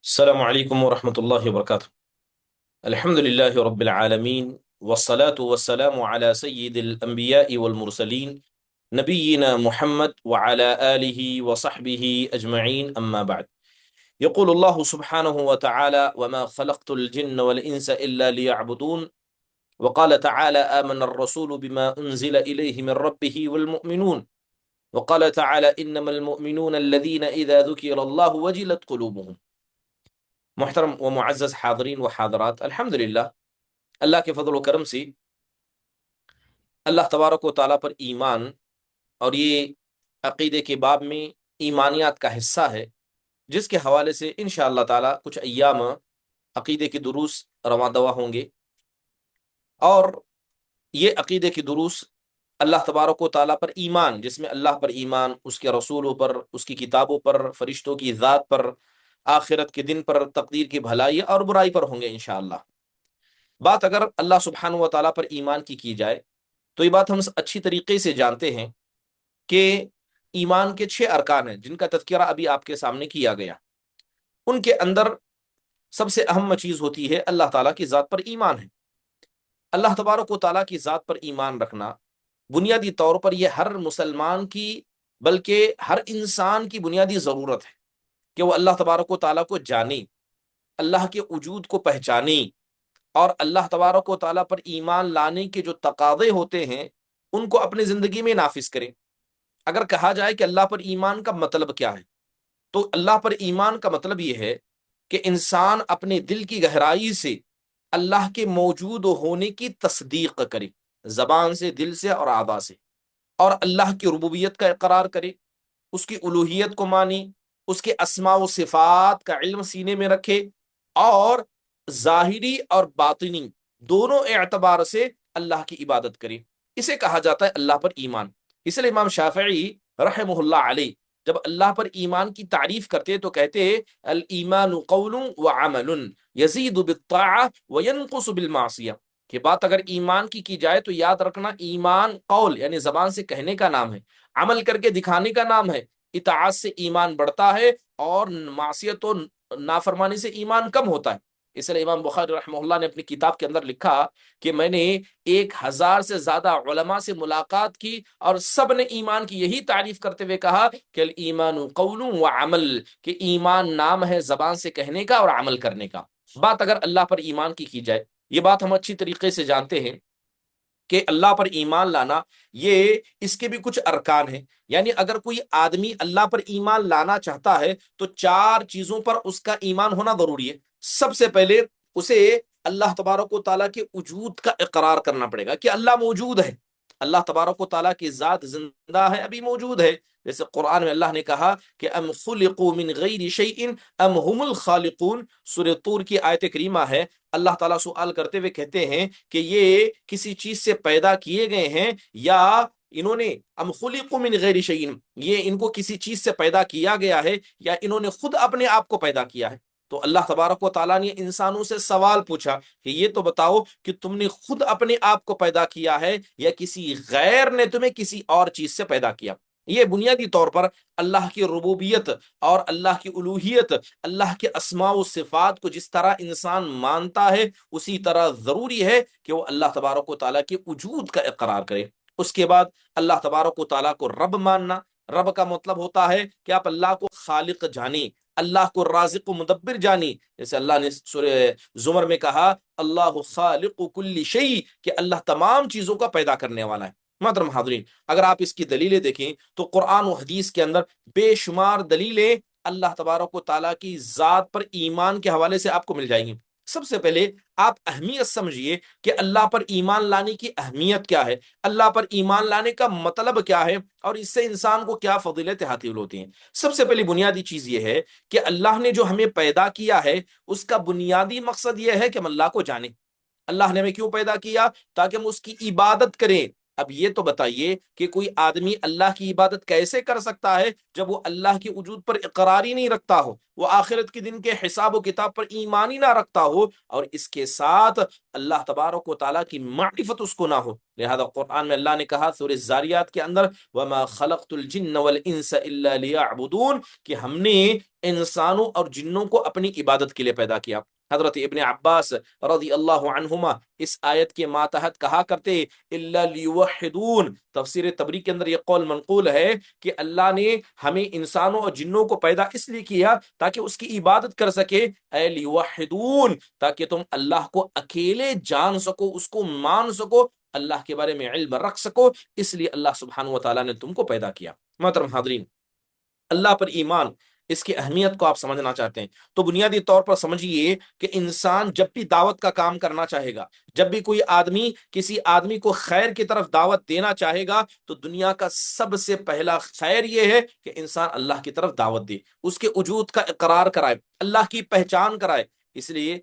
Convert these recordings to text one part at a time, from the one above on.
السلام عليكم ورحمة الله وبركاته. الحمد لله رب العالمين والصلاة والسلام على سيد الأنبياء والمرسلين نبينا محمد وعلى آله وصحبه أجمعين، أما بعد. يقول الله سبحانه وتعالى: وما خلقت الجن والإنس إلا ليعبدون. وقال تعالى: آمن الرسول بما أنزل إليه من ربه والمؤمنون. وقال تعالى: إنما المؤمنون الذين إذا ذكر الله وجلت قلوبهم. محترم و معزز حاضرین و حاضرات، الحمدللہ اللہ کے فضل و کرم سے اللہ تبارک و تعالیٰ پر ایمان، اور یہ عقیدے کے باب میں ایمانیات کا حصہ ہے، جس کے حوالے سے انشاءاللہ تعالیٰ کچھ ایام عقیدے کے دروس رواں دوا ہوں گے۔ اور یہ عقیدے کے دروس اللہ تبارک و تعالیٰ پر ایمان، جس میں اللہ پر ایمان، اس کے رسولوں پر، اس کی کتابوں پر، فرشتوں کی ذات پر، آخرت کے دن پر، تقدیر کی بھلائی اور برائی پر ہوں گے انشاءاللہ۔ بات اگر اللہ سبحانہ و تعالیٰ پر ایمان کی جائے تو یہ بات ہم اچھی طریقے سے جانتے ہیں کہ ایمان کے 6 ارکان ہیں، جن کا تذکرہ ابھی آپ کے سامنے کیا گیا۔ ان کے اندر سب سے اہم چیز ہوتی ہے اللہ تعالیٰ کی ذات پر ایمان ہے۔ اللہ تبارک و تعالیٰ کی ذات پر ایمان رکھنا بنیادی طور پر یہ ہر مسلمان کی، بلکہ ہر انسان کی بنیادی ضرورت ہے کہ وہ اللہ تبارک و تعالیٰ کو جانے، اللہ کے وجود کو پہچانے، اور اللہ تبارک و تعالیٰ پر ایمان لانے کے جو تقاضے ہوتے ہیں ان کو اپنی زندگی میں نافذ کریں۔ اگر کہا جائے کہ اللہ پر ایمان کا مطلب کیا ہے، تو اللہ پر ایمان کا مطلب یہ ہے کہ انسان اپنے دل کی گہرائی سے اللہ کے موجود ہونے کی تصدیق کرے، زبان سے، دل سے اور اعضاء سے، اور اللہ کی ربوبیت کا اقرار کرے، اس کی الوہیت کو مانی، اس کے اسماء و صفات کا علم سینے میں رکھے، اور ظاہری اور باطنی دونوں اعتبار سے اللہ کی عبادت کرے۔ اسے کہا جاتا ہے اللہ پر ایمان۔ اس لیے امام شافعی رحمہ اللہ علیہ جب اللہ پر ایمان کی تعریف کرتے تو کہتے الایمان قول وعمل یزید بالطاعہ وینقص بالمعصیہ، کہ بات اگر ایمان کی جائے تو یاد رکھنا ایمان قول یعنی زبان سے کہنے کا نام ہے، عمل کر کے دکھانے کا نام ہے۔ اطاعت سے ایمان بڑھتا ہے اور معصیت و نافرمانی سے ایمان کم ہوتا ہے۔ اس لیے امام بخاری رحمہ اللہ نے اپنی کتاب کے اندر لکھا کہ میں نے 1000 سے زیادہ علماء سے ملاقات کی، اور سب نے ایمان کی یہی تعریف کرتے ہوئے کہا کہ الایمان قول و عمل، کہ ایمان نام ہے زبان سے کہنے کا اور عمل کرنے کا۔ بات اگر اللہ پر ایمان کی جائے، یہ بات ہم اچھی طریقے سے جانتے ہیں کہ اللہ پر ایمان لانا یہ اس کے بھی کچھ ارکان ہیں۔ یعنی اگر کوئی آدمی اللہ پر ایمان لانا چاہتا ہے تو 4 چیزوں پر اس کا ایمان ہونا ضروری ہے۔ سب سے پہلے اسے اللہ تبارک و تعالیٰ کے وجود کا اقرار کرنا پڑے گا کہ اللہ موجود ہے، اللہ تبارک و تعالیٰ کی ذات زندہ ہے، ابھی موجود ہے۔ جیسے قرآن میں اللہ نے کہا کہ ام خلقوا من غیر شیء ام هم الخالقون، سورہ طور کی آیت کریمہ ہے۔ اللہ تعالیٰ سوال کرتے ہوئے کہتے ہیں کہ یہ کسی چیز سے پیدا کیے گئے ہیں، یا انہوں نے ام خلقوا من غیر شیء، یہ ان کو کسی چیز سے پیدا کیا گیا ہے، یا انہوں نے خود اپنے آپ کو پیدا کیا ہے۔ تو اللہ تبارک و تعالیٰ نے انسانوں سے سوال پوچھا کہ یہ تو بتاؤ کہ تم نے خود اپنے آپ کو پیدا کیا ہے یا کسی غیر نے تمہیں کسی اور چیز سے پیدا کیا۔ یہ بنیادی طور پر اللہ کی ربوبیت اور اللہ کی الوہیت، اللہ کے اسماء و صفات کو جس طرح انسان مانتا ہے اسی طرح ضروری ہے کہ وہ اللہ تبارک و تعالیٰ کے وجود کا اقرار کرے۔ اس کے بعد اللہ تبارک و تعالیٰ کو رب ماننا۔ رب کا مطلب ہوتا ہے کہ آپ اللہ کو خالق جانیں، اللہ کو رازق و مدبر جانی، جیسے اللہ نے سورہ زمر میں کہا اللہ خالق کل شیء، کہ اللہ تمام چیزوں کا پیدا کرنے والا ہے۔ محترم حاضرین، اگر آپ اس کی دلیلیں دیکھیں تو قرآن و حدیث کے اندر بے شمار دلیلیں اللہ تبارک و تعالیٰ کی ذات پر ایمان کے حوالے سے آپ کو مل جائیں گی۔ سب سے پہلے آپ اہمیت سمجھیے کہ اللہ پر ایمان لانے کی اہمیت کیا ہے، اللہ پر ایمان لانے کا مطلب کیا ہے، اور اس سے انسان کو کیا فضیلتیں حاصل ہوتی ہیں۔ سب سے پہلی بنیادی چیز یہ ہے کہ اللہ نے جو ہمیں پیدا کیا ہے اس کا بنیادی مقصد یہ ہے کہ ہم اللہ کو جانیں۔ اللہ نے ہمیں کیوں پیدا کیا؟ تاکہ ہم اس کی عبادت کریں، اب یہ تو بتائیے کہ کوئی آدمی اللہ کی عبادت کیسے کر سکتا ہے جب وہ اللہ کے وجود پر اقرار ہی نہیں رکھتا ہو، وہ آخرت کے دن کے حساب و کتاب پر ایمان ہی نہ رکھتا ہو، اور اس کے ساتھ اللہ تبارک و تعالیٰ کی معرفت اس کو نہ ہو۔ لہذا قرآن میں اللہ نے کہا سورہ زاریات کے اندر، وَمَا خَلَقْتُ الْجِنَّ وَالْإِنسَ إِلَّا لِيَعْبُدُونَ، کہ ہم نے انسانوں اور جنوں کو اپنی عبادت کے لیے پیدا کیا۔ حضرت ابن عباس رضی اللہ عنہما اس آیت کے ماتحت کہا کرتے الا لیوحدون، تفسیر تبری کے اندر یہ قول منقول ہے کہ اللہ نے ہمیں انسانوں اور جنوں کو پیدا اس لیے کیا تاکہ اس کی عبادت کر سکے، اے لیوحدون، تاکہ تم اللہ کو اکیلے جان سکو، اس کو مان سکو، اللہ کے بارے میں علم رکھ سکو، اس لیے اللہ سبحانہ و تعالیٰ نے تم کو پیدا کیا۔ محترم حاضرین، اللہ پر ایمان، اس کی اہمیت کو آپ سمجھنا چاہتے ہیں تو بنیادی طور پر سمجھیے کہ انسان جب بھی دعوت کا کام کرنا چاہے گا، جب بھی کوئی آدمی کسی آدمی کو خیر کی طرف دعوت دینا چاہے گا، تو دنیا کا سب سے پہلا خیر یہ ہے کہ انسان اللہ کی طرف دعوت دے، اس کے وجود کا اقرار کرائے، اللہ کی پہچان کرائے۔ اس لیے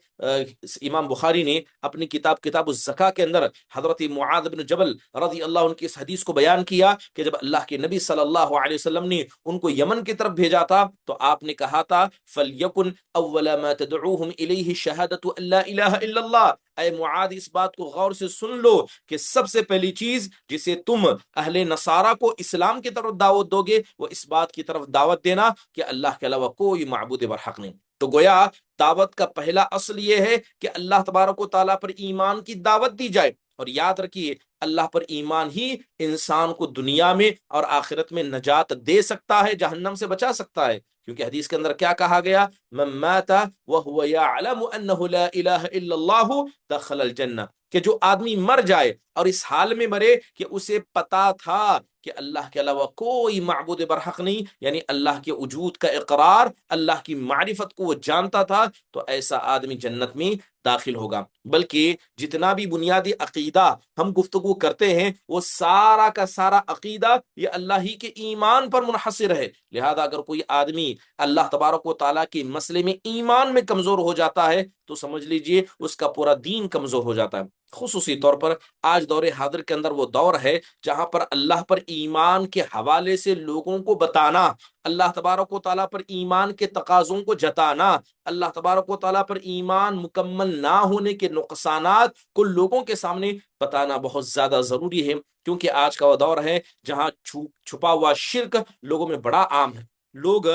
امام بخاری نے اپنی کتاب الزکاة کے اندر حضرت معاذ بن جبل رضی اللہ عنہ کی اس حدیث کو بیان کیا کہ جب اللہ کے نبی صلی اللہ علیہ وسلم نے ان کو یمن کی طرف بھیجا تھا تو آپ نے کہا تھا فَلْيَكُنْ أَوَّلَ مَا تَدْعُوهُمْ إِلَيْهِ شَهَادَةُ أَن لَا إِلَهَ إِلَّا اللَّهُ، اے معاذ اس بات کو غور سے سن لو کہ سب سے پہلی چیز جسے تم اہل نصارہ کو اسلام کی طرف دعوت دو گے وہ اس بات کی طرف دعوت دینا کہ اللہ کے علاوہ کوئی معبود برحق نہیں۔ تو گویا دعوت کا پہلا اصل یہ ہے کہ اللہ تبارک و تعالیٰ پر ایمان کی دعوت دی جائے، اور یاد رکھیے اللہ پر ایمان ہی انسان کو دنیا میں اور آخرت میں نجات دے سکتا ہے، جہنم سے بچا سکتا ہے، کیونکہ حدیث کے اندر کیا کہا گیا، من مات وهو يعلم انه لا الہ الا اللہ دخل الجنہ، کہ جو آدمی مر جائے اور اس حال میں مرے کہ اسے پتا تھا کہ اللہ کے علاوہ کوئی معبود برحق نہیں، یعنی اللہ کے وجود کا اقرار، اللہ کی معرفت کو وہ جانتا تھا، تو ایسا آدمی جنت میں داخل ہوگا۔ بلکہ جتنا بھی بنیادی عقیدہ ہم گفتگو کرتے ہیں وہ سارا کا سارا عقیدہ یہ اللہ ہی کے ایمان پر منحصر ہے۔ لہذا اگر کوئی آدمی اللہ تبارک و تعالیٰ کے مسئلے میں ایمان میں کمزور ہو جاتا ہے تو سمجھ لیجئے اس کا پورا دین کمزور ہو جاتا ہے۔ خصوصی طور پر آج دور حاضر کے اندر وہ دور ہے جہاں پر اللہ پر ایمان کے حوالے سے لوگوں کو بتانا، اللہ تبارک و تعالیٰ پر ایمان کے تقاضوں کو جتانا، اللہ تبارک و تعالیٰ پر ایمان مکمل نہ ہونے کے نقصانات کو لوگوں کے سامنے بتانا بہت زیادہ ضروری ہے، کیونکہ آج کا وہ دور ہے جہاں چھپا ہوا شرک لوگوں میں بڑا عام ہے۔ لوگ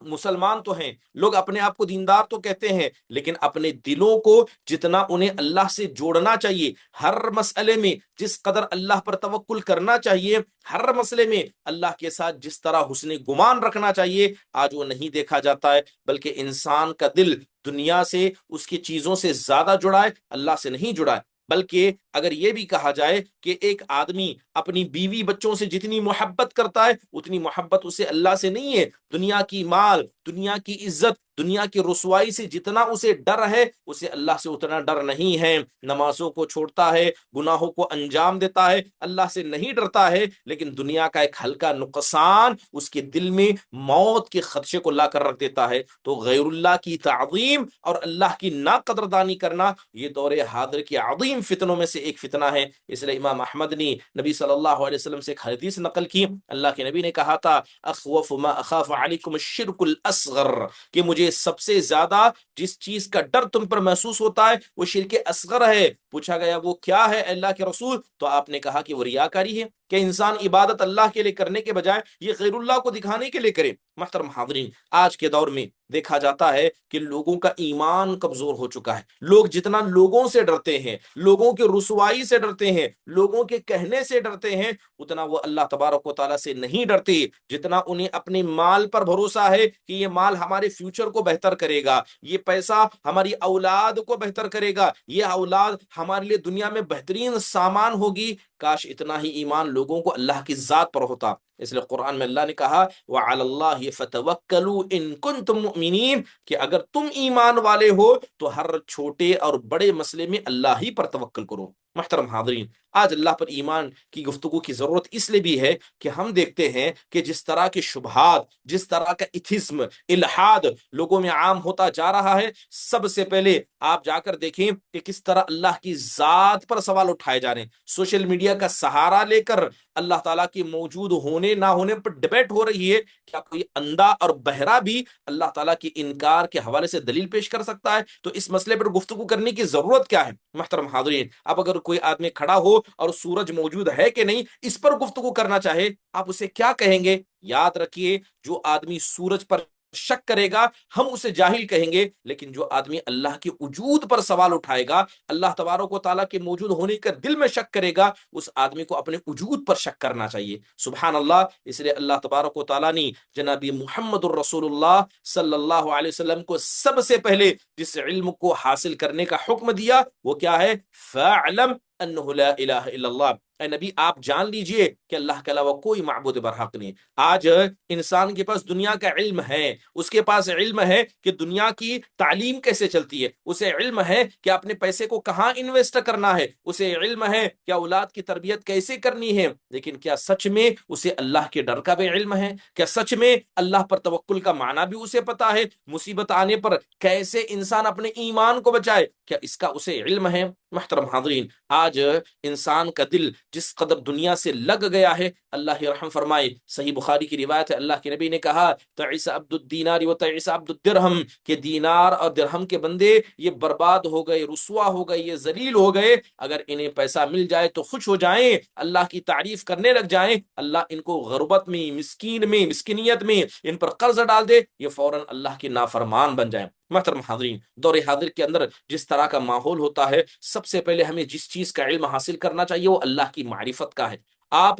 مسلمان تو ہیں، لوگ اپنے آپ کو دیندار تو کہتے ہیں، لیکن اپنے دلوں کو جتنا انہیں اللہ سے جوڑنا چاہیے، ہر مسئلے میں جس قدر اللہ پر توکل کرنا چاہیے، ہر مسئلے میں اللہ کے ساتھ جس طرح حسن گمان رکھنا چاہیے، آج وہ نہیں دیکھا جاتا ہے، بلکہ انسان کا دل دنیا سے، اس کی چیزوں سے زیادہ جڑا ہے، اللہ سے نہیں جڑا ہے۔ بلکہ اگر یہ بھی کہا جائے کہ ایک آدمی اپنی بیوی بچوں سے جتنی محبت کرتا ہے اتنی محبت اسے اللہ سے نہیں ہے، دنیا کی مال، دنیا کی عزت، دنیا کی رسوائی سے جتنا اسے ڈر ہے اسے اللہ سے اتنا ڈر نہیں ہے۔ نمازوں کو چھوڑتا ہے، گناہوں کو انجام دیتا ہے، اللہ سے نہیں ڈرتا ہے، لیکن دنیا کا ایک ہلکا نقصان اس کے دل میں موت کے خدشے کو لا کر رکھ دیتا ہے۔ تو غیر اللہ کی تعظیم اور اللہ کی ناقدردانی کرنا یہ دور حاضر کی عظیم فتنوں میں سے ایک فتنہ ہے۔ اس لیے امام احمد نے نبی صلی اللہ علیہ وسلم سے ایک حدیث نقل کی، اللہ کے نبی نے کہا تھا اخوف ما اخاف علیکم الشرک الاصغر، کہ مجھے سب سے زیادہ جس چیز کا ڈر تم پر محسوس ہوتا ہے وہ شرک اصغر ہے۔ پوچھا گیا وہ کیا ہے اللہ کے رسول؟ تو آپ نے کہا کہ وہ ریاکاری ہے، کہ انسان عبادت اللہ کے لیے کرنے کے بجائے یہ غیر اللہ کو دکھانے کے لیے کرے۔ محترم حاضرین، آج کے دور میں دیکھا جاتا ہے کہ لوگوں کا ایمان کمزور ہو چکا ہے۔ لوگ جتنا لوگوں سے ڈرتے ہیں، لوگوں کی رسوائی سے ڈرتے ہیں، لوگوں کے کہنے سے ڈرتے ہیں، اتنا وہ اللہ تبارک و تعالیٰ سے نہیں ڈرتے۔ جتنا انہیں اپنے مال پر بھروسہ ہے کہ یہ مال ہمارے فیوچر کو بہتر کرے گا، یہ پیسہ ہماری اولاد کو بہتر کرے گا، یہ اولاد ہمارے لیے دنیا میں بہترین سامان ہوگی، کاش اتنا ہی ایمان لوگوں کو اللہ کی ذات پر ہوتا۔ اس لیے قرآن میں اللہ نے کہا وَعَلَى اللَّهِ فَتَوَكَّلُوا إِن كُنتُم مُؤْمِنِينَ، کہ اگر تم ایمان والے ہو تو ہر چھوٹے اور بڑے مسئلے میں اللہ ہی پر توکل کرو۔ محترم حاضرین، آج اللہ پر ایمان کی گفتگو کی ضرورت اس لیے بھی ہے کہ ہم دیکھتے ہیں کہ جس طرح کے شبہات، جس طرح کا ایتھزم، الحاد لوگوں میں عام ہوتا جا رہا ہے، سب سے پہلے آپ جا کر دیکھیں کہ کس طرح اللہ کی ذات پر سوال اٹھائے جا رہے ہیں۔ سوشل میڈیا کا سہارا لے کر اللہ تعالیٰ کے موجود ہونے نہ ہونے پر ڈبیٹ ہو رہی ہے۔ کیا کوئی اندھا اور بہرا بھی اللہ تعالیٰ کی انکار کے حوالے سے دلیل پیش کر سکتا ہے؟ تو اس مسئلے پر گفتگو کرنے کی ضرورت کیا ہے محترم حاضرین؟ اب اگر کوئی آدمی کھڑا ہو اور سورج موجود ہے کہ نہیں اس پر گفتگو کرنا چاہے، آپ اسے کیا کہیں گے؟ یاد رکھیے، جو آدمی سورج پر شک کرے گا ہم اسے جاہل کہیں گے، لیکن جو آدمی اللہ کے وجود پر سوال اٹھائے گا، اللہ تبارک و تعالیٰ کے موجود ہونے کا دل میں شک کرے گا، اس آدمی کو اپنے وجود پر شک کرنا چاہیے۔ سبحان اللہ! اس لیے اللہ تبارک و تعالیٰ نے جناب محمد الرسول اللہ صلی اللہ علیہ وسلم کو سب سے پہلے جس علم کو حاصل کرنے کا حکم دیا وہ کیا ہے؟ فَاعْلَمْ أَنَّهُ لَا إِلَهَ إِلَّا اللَّهُ، اے نبی آپ جان لیجئے کہ اللہ کے علاوہ کوئی معبود برحق نہیں۔ آج انسان کے پاس دنیا کا علم ہے، اس کے پاس علم ہے کہ دنیا کی تعلیم کیسے چلتی ہے، اسے علم ہے کہ اپنے پیسے کو کہاں انویسٹ کرنا ہے، اسے علم ہے کہ اولاد کی تربیت کیسے کرنی ہے، لیکن کیا سچ میں اسے اللہ کے ڈر کا بھی علم ہے؟ کیا سچ میں اللہ پر توکل کا معنی بھی اسے پتا ہے؟ مصیبت آنے پر کیسے انسان اپنے ایمان کو بچائے، کیا اس کا اسے علم ہے؟ محترم حاضرین، آج انسان کا دل جس قدر دنیا سے لگ گیا ہے، اللہ رحم فرمائے، صحیح بخاری کی روایت ہے، اللہ کے نبی نے کہا تعیس عبد الدینار و تعیس عبد الدرہم، کہ دینار اور درہم کے بندے یہ برباد ہو گئے، رسوا ہو گئے، یہ ذلیل ہو گئے۔ اگر انہیں پیسہ مل جائے تو خوش ہو جائیں، اللہ کی تعریف کرنے لگ جائیں، اللہ ان کو غربت میں، مسکینیت میں ان پر قرض ڈال دے، یہ فوراً اللہ کے نافرمان بن جائیں۔ محترم حاضرین، دور حاضر کے اندر جس طرح کا ماحول ہوتا ہے، سب سے پہلے ہمیں جس چیز کا علم حاصل کرنا چاہیے وہ اللہ کی معرفت کا ہے۔ آپ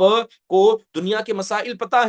کو دنیا کے مسائل پتا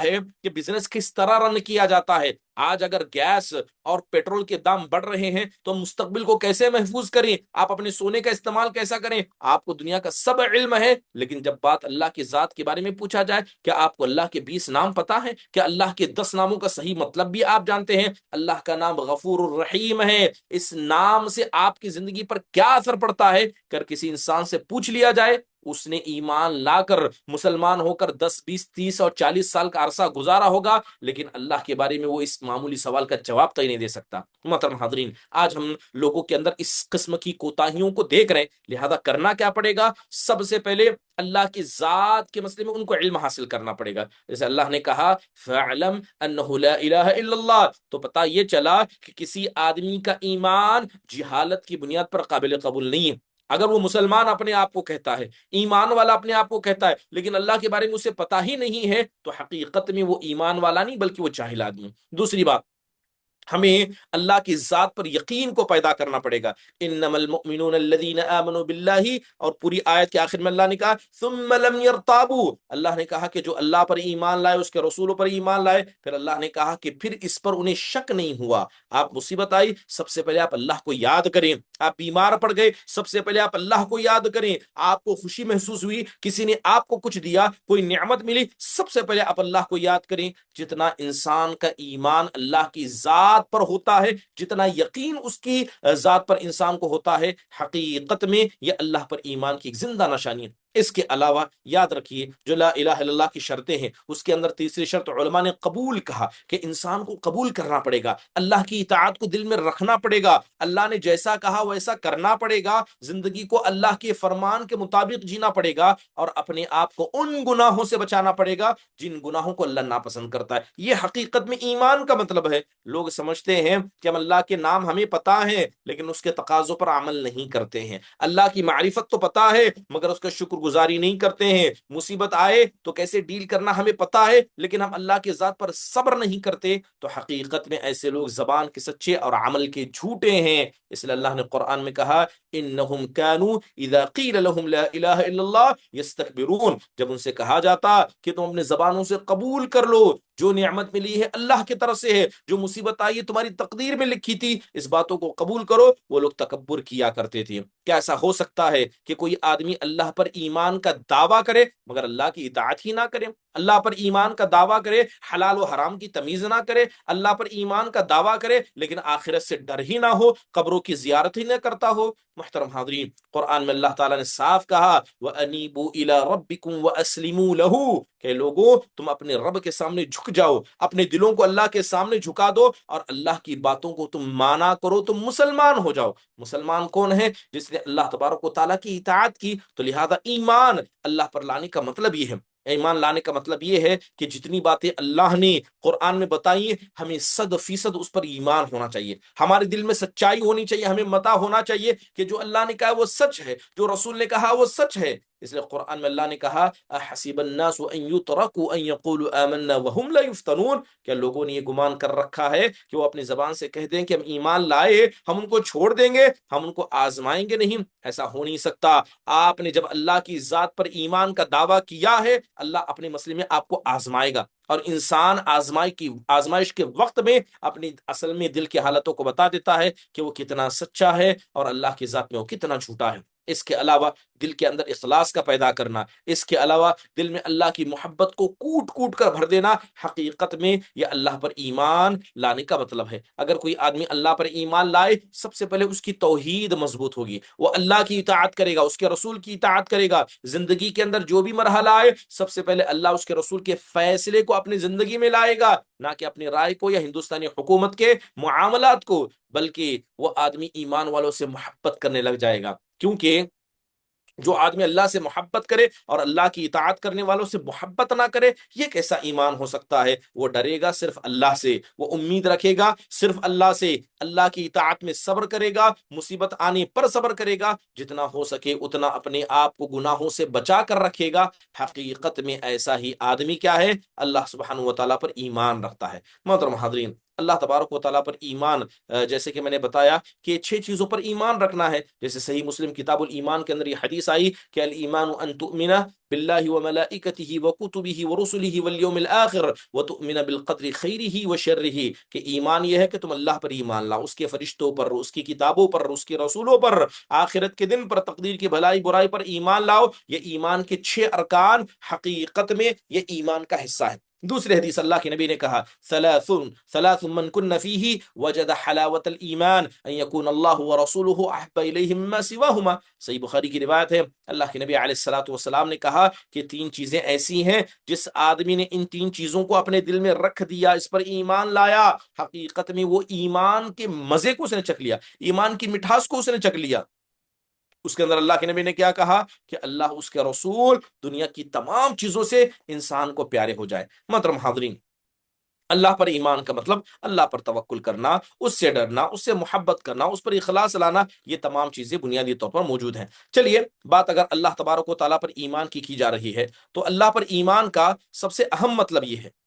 ہے کہ بزنس کس طرح رن کیا جاتا ہے۔ آج اگر گیس اور پیٹرول کے دام بڑھ رہے ہیں تو مستقبل کو کیسے محفوظ کریں، آپ اپنے سونے کا استعمال کیسا کریں، آپ کو دنیا کا سب علم ہے، لیکن جب بات اللہ کی ذات کے بارے میں پوچھا جائے، کیا آپ کو اللہ کے 20 نام پتا ہے؟ کیا اللہ کے 10 ناموں کا صحیح مطلب بھی آپ جانتے ہیں؟ اللہ کا نام غفور الرحیم ہے، اس نام سے آپ کی زندگی پر کیا اثر پڑتا ہے؟ اگر کسی انسان سے پوچھ لیا جائے، اس نے ایمان لا کر مسلمان ہو کر 10 20 30 اور 40 سال کا عرصہ گزارا ہوگا، لیکن اللہ کے بارے میں وہ اس معمولی سوال کا جواب تک نہیں دے سکتا۔ محترم حاضرین، آج ہم لوگوں کے اندر اس قسم کی کوتاہیوں کو دیکھ رہے ہیں، لہذا کرنا کیا پڑے گا؟ سب سے پہلے اللہ کی ذات کے مسئلے میں ان کو علم حاصل کرنا پڑے گا۔ جیسے اللہ نے کہا فَاعْلَمْ أَنَّهُ لَا إِلَهَ إِلَّا اللَّهُ، تو پتہ یہ چلا کہ کسی آدمی کا ایمان جہالت کی بنیاد پر قابل قبول نہیں ہے۔ اگر وہ مسلمان اپنے آپ کو کہتا ہے، ایمان والا اپنے آپ کو کہتا ہے، لیکن اللہ کے بارے میں اسے پتہ ہی نہیں ہے، تو حقیقت میں وہ ایمان والا نہیں بلکہ وہ جاہل آدمی ہے۔ دوسری بات، ہمیں اللہ کی ذات پر یقین کو پیدا کرنا پڑے گا۔ انما المؤمنون الذین آمنوا باللہ، اور پوری آیت کے آخر میں اللہ نے کہا ثم لم يرتابوا، اللہ نے کہا کہ جو اللہ پر ایمان لائے، اس کے رسولوں پر ایمان لائے، پھر اللہ نے کہا کہ پھر اس پر انہیں شک نہیں ہوا۔ آپ مصیبت آئی، سب سے پہلے آپ اللہ کو یاد کریں، آپ بیمار پڑ گئے، سب سے پہلے آپ اللہ کو یاد کریں، آپ کو خوشی محسوس ہوئی، کسی نے آپ کو کچھ دیا، کوئی نعمت ملی، سب سے پہلے آپ اللہ کو یاد کریں۔ جتنا انسان کا ایمان اللہ کی ذات پر ہوتا ہے، جتنا یقین اس کی ذات پر انسان کو ہوتا ہے، حقیقت میں یہ اللہ پر ایمان کی ایک زندہ نشانی ہے۔ اس کے علاوہ یاد رکھیے جو لا الہ الا اللہ کی شرطیں ہیں، اس کے اندر تیسری شرط علماء نے قبول کہا کہ انسان کو قبول کرنا پڑے گا، اللہ کی اطاعت کو دل میں رکھنا پڑے گا، اللہ نے جیسا کہا ویسا کرنا پڑے گا، زندگی کو اللہ کے فرمان کے مطابق جینا پڑے گا، اور اپنے آپ کو ان گناہوں سے بچانا پڑے گا جن گناہوں کو اللہ ناپسند کرتا ہے۔ یہ حقیقت میں ایمان کا مطلب ہے۔ لوگ سمجھتے ہیں کہ ہم اللہ کے نام ہمیں پتا ہے لیکن اس کے تقاضوں پر عمل نہیں کرتے ہیں، اللہ کی معرفت تو پتا ہے مگر اس کا شکر گزاری نہیں کرتے ہیں، مصیبت آئے تو کیسے ڈیل کرنا ہمیں پتا ہے لیکن ہم اللہ کی ذات پر صبر نہیں کرتے، تو حقیقت میں ایسے لوگ زبان کے سچے اور عمل کے جھوٹے ہیں۔ اس لیے اللہ نے قرآن میں کہا انہم کانوا اذا قیل لهم لا الہ الا اللہ یستکبرون، جب ان سے کہا جاتا کہ تم اپنے زبانوں سے قبول کر لو جو نعمت ملی ہے اللہ کی طرف سے ہے، جو مصیبت آئی ہے تمہاری تقدیر میں لکھی تھی، اس باتوں کو قبول کرو، وہ لوگ تکبر کیا کرتے تھے۔ کیا ایسا ہو سکتا ہے کہ کوئی آدمی اللہ پر ایمان کا دعویٰ کرے مگر اللہ کی اطاعت ہی نہ کرے؟ اللہ پر ایمان کا دعویٰ کرے، حلال و حرام کی تمیز نہ کرے، اللہ پر ایمان کا دعویٰ کرے لیکن آخرت سے ڈر ہی نہ ہو، قبروں کی زیارت ہی نہ کرتا ہو۔ محترم حاضرین، قرآن میں اللہ تعالیٰ نے صاف کہا وَأَنِيبُوا إِلَىٰ رَبِّكُمْ وَأَسْلِمُوا لَهُ، کہ لوگوں تم اپنے رب کے سامنے جھک جاؤ، اپنے دلوں کو اللہ کے سامنے جھکا دو اور اللہ کی باتوں کو تم مانا کرو، تم مسلمان ہو جاؤ۔ مسلمان کون ہے؟ جس نے اللہ تبارک و تعالیٰ کی اطاعت کی۔ تو لہذا ایمان اللہ پر لانے کا مطلب یہ ہے، ایمان لانے کا مطلب یہ ہے کہ جتنی باتیں اللہ نے قرآن میں بتائی ہیں ہمیں 100% اس پر ایمان ہونا چاہیے، ہمارے دل میں سچائی ہونی چاہیے، ہمیں متا ہونا چاہیے کہ جو اللہ نے کہا وہ سچ ہے، جو رسول نے کہا وہ سچ ہے۔ اس لیے قرآن میں اللہ نے کہا احسب الناس ان يتركوا ان يقولوا آمنا وهم لا يفتنون، کہ لوگوں نے یہ گمان کر رکھا ہے کہ وہ اپنی زبان سے کہہ دیں کہ ہم ایمان لائے، ہم ان کو چھوڑ دیں گے، ہم ان کو آزمائیں گے نہیں۔ ایسا ہو نہیں سکتا۔ آپ نے جب اللہ کی ذات پر ایمان کا دعویٰ کیا ہے، اللہ اپنے مسئلے میں آپ کو آزمائے گا، اور انسان آزمائش کے وقت میں اپنی اصل میں دل کی حالتوں کو بتا دیتا ہے کہ وہ کتنا سچا ہے اور اللہ کی ذات میں وہ کتنا جھوٹا ہے۔ اس کے علاوہ دل کے اندر اخلاص کا پیدا کرنا، اس کے علاوہ دل میں اللہ کی محبت کو کوٹ کوٹ کر بھر دینا، حقیقت میں یہ اللہ پر ایمان لانے کا مطلب ہے۔ اگر کوئی آدمی اللہ پر ایمان لائے، سب سے پہلے اس کی توحید مضبوط ہوگی، وہ اللہ کی اطاعت کرے گا، اس کے رسول کی اطاعت کرے گا، زندگی کے اندر جو بھی مرحلہ آئے سب سے پہلے اللہ اس کے رسول کے فیصلے کو اپنی زندگی میں لائے گا، نہ کہ اپنی رائے کو یا ہندوستانی حکومت کے معاملات کو، بلکہ وہ آدمی ایمان والوں سے محبت کرنے لگ جائے گا۔ کیونکہ جو آدمی اللہ سے محبت کرے اور اللہ کی اطاعت کرنے والوں سے محبت نہ کرے، یہ کیسا ایمان ہو سکتا ہے؟ وہ ڈرے گا صرف اللہ سے، وہ امید رکھے گا صرف اللہ سے، اللہ کی اطاعت میں صبر کرے گا، مصیبت آنے پر صبر کرے گا، جتنا ہو سکے اتنا اپنے آپ کو گناہوں سے بچا کر رکھے گا۔ حقیقت میں ایسا ہی آدمی کیا ہے؟ اللہ سبحانہ و تعالیٰ پر ایمان رکھتا ہے۔ محترم حاضرین، اللہ تبارک و تعالیٰ پر ایمان، جیسے کہ میں نے بتایا کہ 6 چیزوں پر ایمان رکھنا ہے۔ جیسے صحیح مسلم کتاب الایمان کے اندر یہ حدیث آئی کہ الایمان ان تؤمن باللہ وملائکتہ وکتبہ ورسلہ والیوم الآخر وتؤمن بالقدر خیرہ وشرہ، کہ ایمان یہ ہے کہ تم اللہ پر ایمان لاؤ، اس کے فرشتوں پر، اس کی کتابوں پر، اس کے رسولوں پر، آخرت کے دن پر، تقدیر کی بھلائی برائی پر ایمان لاؤ۔ یہ ایمان کے 6 ارکان حقیقت میں یہ ایمان کا حصہ ہے۔ دوسرے حدیث اللہ کے نبی نے کہا ثلاث من کن فیہ وجد حلاوت الایمان ان یکون اللہ ورسولہ احب الیہ مما سواہما۔ صحیح بخاری کی روایت ہے، اللہ کے نبی علیہ الصلوۃ والسلام نے کہا کہ 3 چیزیں ایسی ہیں جس آدمی نے ان 3 چیزوں کو اپنے دل میں رکھ دیا، اس پر ایمان لایا، حقیقت میں وہ ایمان کے مزے کو اس نے چکھ لیا، ایمان کی مٹھاس کو اس نے چکھ لیا۔ اس کے اندر اللہ کے نبی نے کیا کہا کہ اللہ، اس کے رسول، دنیا کی تمام چیزوں سے انسان کو پیارے ہو جائے۔ محترم حاضرین، اللہ پر ایمان کا مطلب اللہ پر توکل کرنا، اس سے ڈرنا، اس سے محبت کرنا، اس پر اخلاص لانا، یہ تمام چیزیں بنیادی طور پر موجود ہیں۔ چلیے، بات اگر اللہ تبارک و تعالیٰ پر ایمان کی جا رہی ہے تو اللہ پر ایمان کا سب سے اہم مطلب یہ ہے،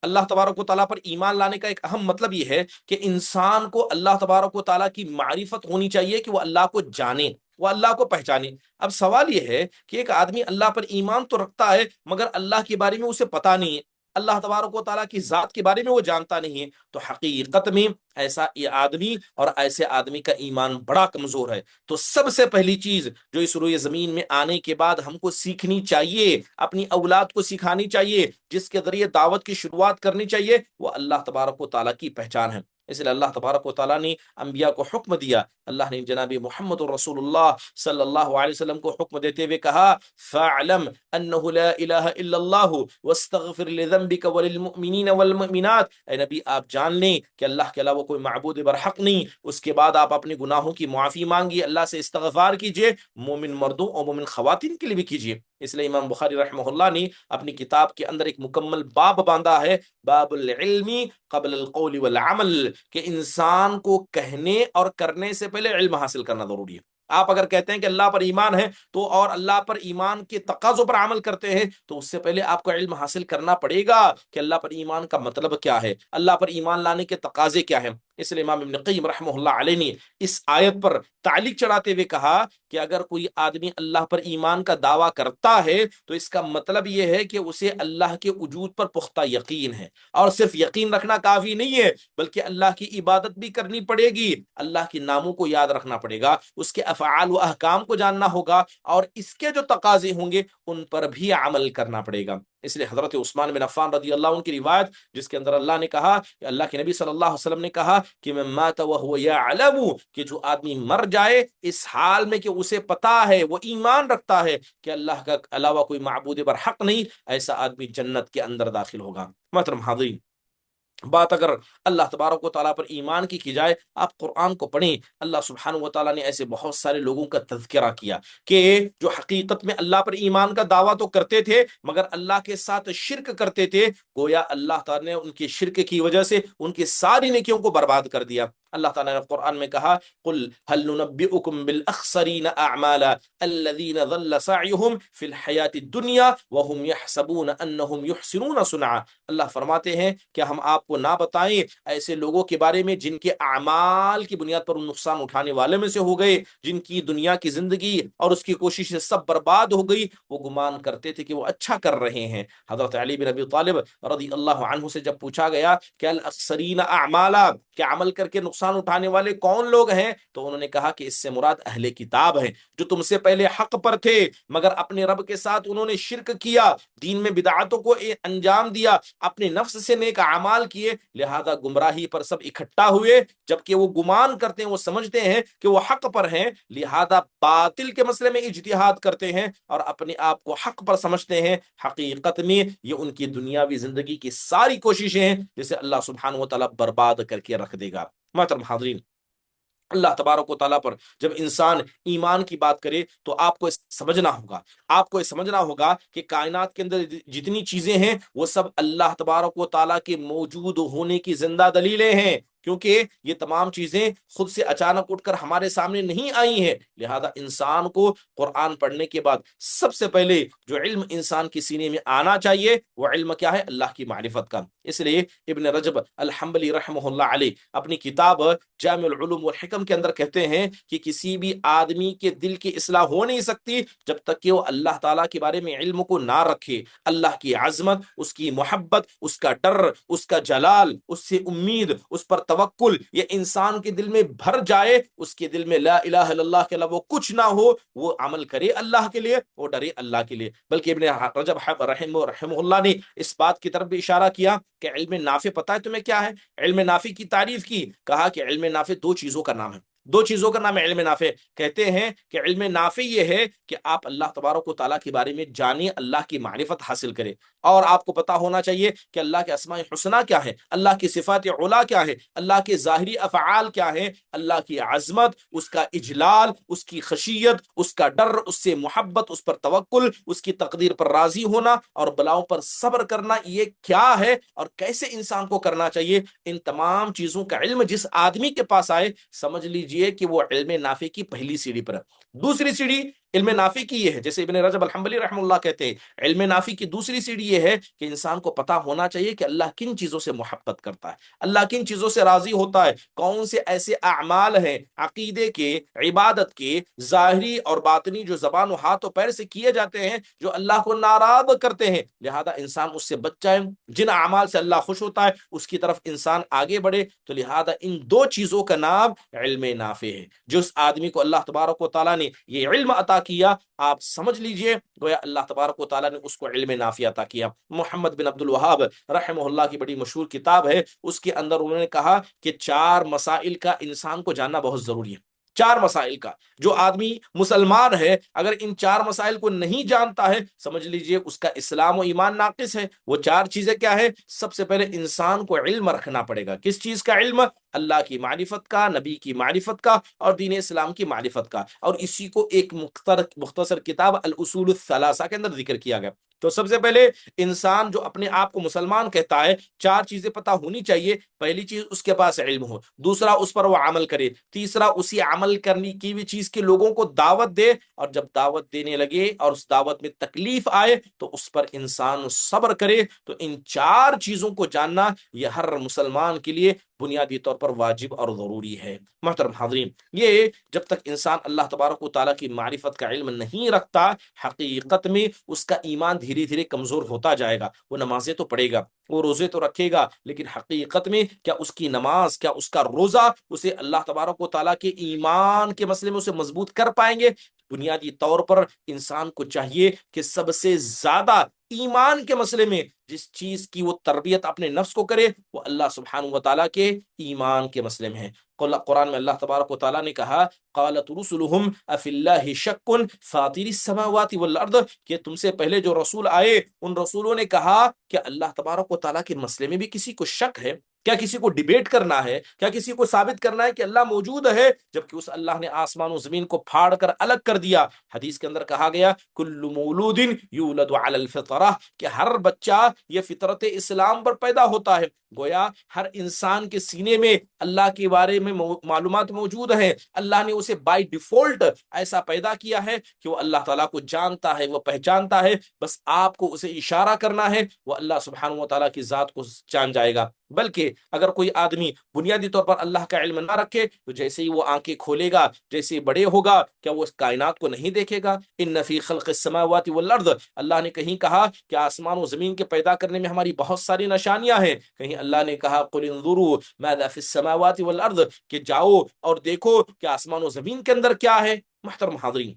اللہ تبارک و تعالیٰ پر ایمان لانے کا ایک اہم مطلب یہ ہے کہ انسان کو اللہ تبارک و تعالیٰ کی معرفت ہونی چاہیے، کہ وہ اللہ کو جانے، وہ اللہ کو پہچانے۔ اب سوال یہ ہے کہ ایک آدمی اللہ پر ایمان تو رکھتا ہے مگر اللہ کے بارے میں اسے پتا نہیں ہے، اللہ تبارک و تعالیٰ کی ذات کے بارے میں وہ جانتا نہیں ہے، تو حقیقت میں ایسا یہ آدمی اور ایسے آدمی کا ایمان بڑا کمزور ہے۔ تو سب سے پہلی چیز جو اس روئے زمین میں آنے کے بعد ہم کو سیکھنی چاہیے، اپنی اولاد کو سکھانی چاہیے، جس کے ذریعے دعوت کی شروعات کرنی چاہیے، وہ اللہ تبارک و تعالیٰ کی پہچان ہے۔ اس لیے اللہ تبارک و تعالیٰ نے انبیاء کو حکم دیا، اللہ نے جناب محمد رسول اللہ صلی اللہ علیہ وسلم کو حکم دیتے ہوئے کہا فَاعْلَمْ أَنَّهُ لَا إِلَهَ إِلَّا اللَّهُ وَاسْتَغْفِرْ لِذَنْبِكَ وَلِلْمُؤْمِنِينَ وَالْمُؤْمِنَاتِ، اے نبی آپ جان لیں کہ اللہ کے علاوہ کوئی معبود برحق نہیں، اس کے بعد آپ اپنے گناہوں کی معافی مانگیے، اللہ سے استغفار کیجئے، مومن مردوں اور مومن خواتین کے لیے بھی کیجئے۔ اس لیے امام بخاری رحمہ اللہ نے اپنی کتاب کے اندر ایک مکمل باب باندھا ہے، باب العلم قبل القول والعمل، کہ انسان کو کہنے اور کرنے سے پہلے علم حاصل کرنا ضروری ہے۔ آپ اگر کہتے ہیں کہ اللہ پر ایمان ہے تو اور اللہ پر ایمان کے تقاضوں پر عمل کرتے ہیں تو اس سے پہلے آپ کو علم حاصل کرنا پڑے گا کہ اللہ پر ایمان کا مطلب کیا ہے، اللہ پر ایمان لانے کے تقاضے کیا ہیں۔ اس لیے امام ابن قیم رحمہ اللہ علیہ نے اس آیت پر تعلیق چڑھاتے ہوئے کہا کہ اگر کوئی آدمی اللہ پر ایمان کا دعویٰ کرتا ہے تو اس کا مطلب یہ ہے کہ اسے اللہ کے وجود پر پختہ یقین ہے، اور صرف یقین رکھنا کافی نہیں ہے بلکہ اللہ کی عبادت بھی کرنی پڑے گی، اللہ کے ناموں کو یاد رکھنا پڑے گا، اس کے افعال و احکام کو جاننا ہوگا، اور اس کے جو تقاضے ہوں گے ان پر بھی عمل کرنا پڑے گا۔ اس لیے حضرت عثمان بن عفان رضی اللہ عنہ کی روایت، جس کے اندر اللہ نے کہا کہ اللہ کے نبی صلی اللہ علیہ وسلم نے کہا کہ من مات وهو يعلم، کہ جو آدمی مر جائے اس حال میں کہ اسے پتا ہے، وہ ایمان رکھتا ہے کہ اللہ کا علاوہ کوئی معبود برحق نہیں، ایسا آدمی جنت کے اندر داخل ہوگا۔ محترم حاضرین، بات اگر اللہ تبارک و تعالیٰ پر ایمان کی جائے، آپ قرآن کو پڑھیں، اللہ سبحانہ و تعالیٰ نے ایسے بہت سارے لوگوں کا تذکرہ کیا کہ جو حقیقت میں اللہ پر ایمان کا دعویٰ تو کرتے تھے مگر اللہ کے ساتھ شرک کرتے تھے، گویا اللہ تعالیٰ نے ان کے شرک کی وجہ سے ان کی ساری نیکیوں کو برباد کر دیا۔ اللہ تعالیٰ نے قرآن میں کہا قل هل ننبئكم بالاخسرین اعمالا الذین ضل سعیهم فی الحیات الدنیا وهم يحسبون انهم يحسنون صنعا۔ اللہ فرماتے ہیں کہ ہم آپ کو نہ بتائیں ایسے لوگوں کے بارے میں جن کے اعمال کی بنیاد پر نقصان اٹھانے والے میں سے ہو گئے، جن کی دنیا کی زندگی اور اس کی کوششیں سب برباد ہو گئی، وہ گمان کرتے تھے کہ وہ اچھا کر رہے ہیں۔ حضرت علی بن ابی طالب رضی اللہ عنہ سے جب پوچھا گیا کہ الاخسرین اعمالا، کہ عمل کر کے نقصان اٹھانے والے کون لوگ ہیں، تو انہوں نے کہا کہ اس سے مراد اہل کتاب ہیں، جو تم سے پہلے حق پر تھے مگر اپنے رب کے ساتھ انہوں نے شرک کیا، دین میں بدعاتوں کو انجام دیا، اپنے نفس سے نیک اعمال کیے، لہذا گمراہی پر سب اکٹھا ہوئے، جبکہ وہ گمان کرتے ہیں، وہ سمجھتے ہیں کہ وہ حق پر ہیں، لہذا باطل کے مسئلے میں اجتہاد کرتے ہیں اور اپنے آپ کو حق پر سمجھتے ہیں، حقیقت میں یہ ان کی دنیاوی زندگی کی ساری کوششیں ہیں جسے اللہ سبحانہ و تعالیٰ برباد کر کے رکھ دے گا۔ محترم حاضرین، اللہ تبارک و تعالیٰ پر جب انسان ایمان کی بات کرے تو آپ کو سمجھنا ہوگا کہ کائنات کے اندر جتنی چیزیں ہیں وہ سب اللہ تبارک و تعالیٰ کے موجود ہونے کی زندہ دلیلیں ہیں، کیونکہ یہ تمام چیزیں خود سے اچانک اٹھ کر ہمارے سامنے نہیں آئی ہیں، لہذا انسان کو قرآن پڑھنے کے بعد سب سے پہلے جو علم انسان کے سینے میں آنا چاہیے وہ علم کیا ہے؟ اللہ کی معرفت کا۔ اس لیے ابن رجب الحنبلی رحمہ اللہ علیہ اپنی کتاب جامع العلوم والحکم کے اندر کہتے ہیں کہ کسی بھی آدمی کے دل کی اصلاح ہو نہیں سکتی جب تک کہ وہ اللہ تعالیٰ کے بارے میں علم کو نہ رکھے، اللہ کی عظمت، اس کی محبت، اس کا ڈر، اس کا جلال، اس سے امید، اس پر توکل، یہ انسان کے دل میں بھر جائے، اس کے دل میں لا الہ الا اللہ کے علاوہ کچھ نہ ہو، وہ عمل کرے اللہ کے لیے، وہ ڈرے اللہ کے لیے۔ بلکہ ابن رجب رحمہ اللہ نے اس بات کی طرف بھی اشارہ کیا کہ علم نافع پتہ ہے تمہیں کیا ہے؟ علم نافع کی تعریف کی، کہا کہ علم نافع دو چیزوں کا نام ہے، دو چیزوں کا نام ہے علم نافع۔ کہتے ہیں کہ علم نافع یہ ہے کہ آپ اللہ تبارک و تعالیٰ کے بارے میں جانیں، اللہ کی معرفت حاصل کریں، اور آپ کو پتا ہونا چاہیے کہ اللہ کے اسماء الحسنی کیا ہے، اللہ کی صفات علا کیا ہے، اللہ کے ظاہری افعال کیا ہیں، اللہ کی عظمت، اس کا اجلال، اس کی خشیت، اس کا ڈر، اس سے محبت، اس پر توکل، اس کی تقدیر پر راضی ہونا اور بلاؤں پر صبر کرنا، یہ کیا ہے اور کیسے انسان کو کرنا چاہیے، ان تمام چیزوں کا علم جس آدمی کے پاس آئے، سمجھ لیجئے کہ وہ علم نافع کی پہلی سیڑھی پر ہے۔ دوسری سیڑھی علم نافع کی یہ ہے، جیسے ابن رجب الحنبلی رحمہ اللہ کہتے ہیں، علم نافع کی دوسری سیڑھی یہ ہے کہ انسان کو پتا ہونا چاہیے کہ اللہ کن چیزوں سے محبت کرتا ہے، اللہ کن چیزوں سے راضی ہوتا ہے، کون سے ایسے اعمال ہیں عقیدے کے، عبادت کے، ظاہری اور باطنی، جو زبان و ہاتھ و پیر سے کیے جاتے ہیں جو اللہ کو ناراض کرتے ہیں، لہذا انسان اس سے بچ جائے، جن اعمال سے اللہ خوش ہوتا ہے اس کی طرف انسان آگے بڑھے۔ تو لہذا ان دو چیزوں کا نام علم نافع ہے۔ جس آدمی کو اللہ تبارک و تعالیٰ نے یہ علم عطا کیا، آپ سمجھ لیجئے گویا اللہ تبارک و تعالیٰ نے اس کو علم نافع عطا کیا۔ محمد بن عبد الوہاب رحمہ اللہ کی بڑی مشہور کتاب ہے، اس کے اندر انہوں نے کہا کہ 4 مسائل کا انسان کو جاننا بہت ضروری ہے، 4 مسائل کا۔ جو آدمی مسلمان ہے اگر ان 4 مسائل کو نہیں جانتا ہے، سمجھ لیجئے اس کا اسلام و ایمان ناقص ہے۔ وہ 4 چیزیں کیا ہے؟ سب سے پہلے انسان کو علم رکھنا پڑے گا۔ کس چیز کا علم؟ اللہ کی معرفت کا، نبی کی معرفت کا اور دین اسلام کی معرفت کا، اور اسی کو ایک مختصر کتاب الاصول الثلاثہ کے اندر ذکر کیا گیا۔ تو سب سے پہلے انسان جو اپنے آپ کو مسلمان کہتا ہے، 4 چیزیں پتہ ہونی چاہیے۔ پہلی چیز اس کے پاس علم ہو، دوسرا اس پر وہ عمل کرے، تیسرا اسی عمل کرنے کی بھی چیز کے لوگوں کو دعوت دے، اور جب دعوت دینے لگے اور اس دعوت میں تکلیف آئے تو اس پر انسان صبر کرے۔ تو ان 4 چیزوں کو جاننا یہ ہر مسلمان کے لیے بنیادی طور پر واجب اور ضروری ہے۔ محترم حاضرین، یہ جب تک انسان اللہ تبارک و تعالیٰ کی معرفت کا علم نہیں رکھتا، حقیقت میں اس کا ایمان دھیرے دھیرے کمزور ہوتا جائے گا۔ وہ نمازیں تو پڑھے گا، وہ روزے تو رکھے گا، لیکن حقیقت میں کیا اس کی نماز، کیا اس کا روزہ اسے اللہ تبارک و تعالیٰ کے ایمان کے مسئلے میں اسے مضبوط کر پائیں گے؟ بنیادی طور پر انسان کو چاہیے کہ سب سے زیادہ ایمان کے مسئلے میں جس چیز کی وہ تربیت اپنے نفس کو کرے، وہ اللہ سبحانہ و تعالیٰ کے ایمان کے مسئلے میں ہے۔ قرآن میں اللہ تبارک و تعالیٰ نے کہا قالت رسلهم افی اللہ شک فاطر السماوات والارض، کہ تم سے پہلے جو رسول آئے ان رسولوں نے کہا کہ اللہ تبارک و تعالیٰ کے مسئلے میں بھی کسی کو شک ہے؟ کیا کسی کو ڈیبیٹ کرنا ہے؟ کیا کسی کو ثابت کرنا ہے کہ اللہ موجود ہے، جبکہ اس اللہ نے آسمان و زمین کو پھاڑ کر الگ کر دیا؟ حدیث کے اندر کہا گیا کل مولود یولد علی الفطرہ، کہ ہر بچہ یہ فطرت اسلام پر پیدا ہوتا ہے۔ گویا ہر انسان کے سینے میں اللہ کے بارے میں معلومات موجود ہیں۔ اللہ نے اسے بائی ڈیفالٹ ایسا پیدا کیا ہے کہ وہ اللہ تعالیٰ کو جانتا ہے، وہ پہچانتا ہے، بس آپ کو اسے اشارہ کرنا ہے، وہ اللہ سبحانہ و تعالیٰ کی ذات کو جان جائے گا۔ بلکہ اگر کوئی آدمی بنیادی طور پر اللہ کا علم نہ رکھے تو جیسے ہی وہ آنکھیں کھولے گا، جیسے ہی بڑے ہوگا، کیا وہ اس کائنات کو نہیں دیکھے گا؟ ان فی خلق السماوات والارض، اللہ نے کہیں کہا کہ آسمان و زمین کے پیدا کرنے میں ہماری بہت ساری نشانیاں ہیں، کہیں اللہ نے کہا قل انظروا ماذا فی السماوات والارض، کہ جاؤ اور دیکھو کہ آسمان و زمین کے اندر کیا ہے۔ محترم حاضرین،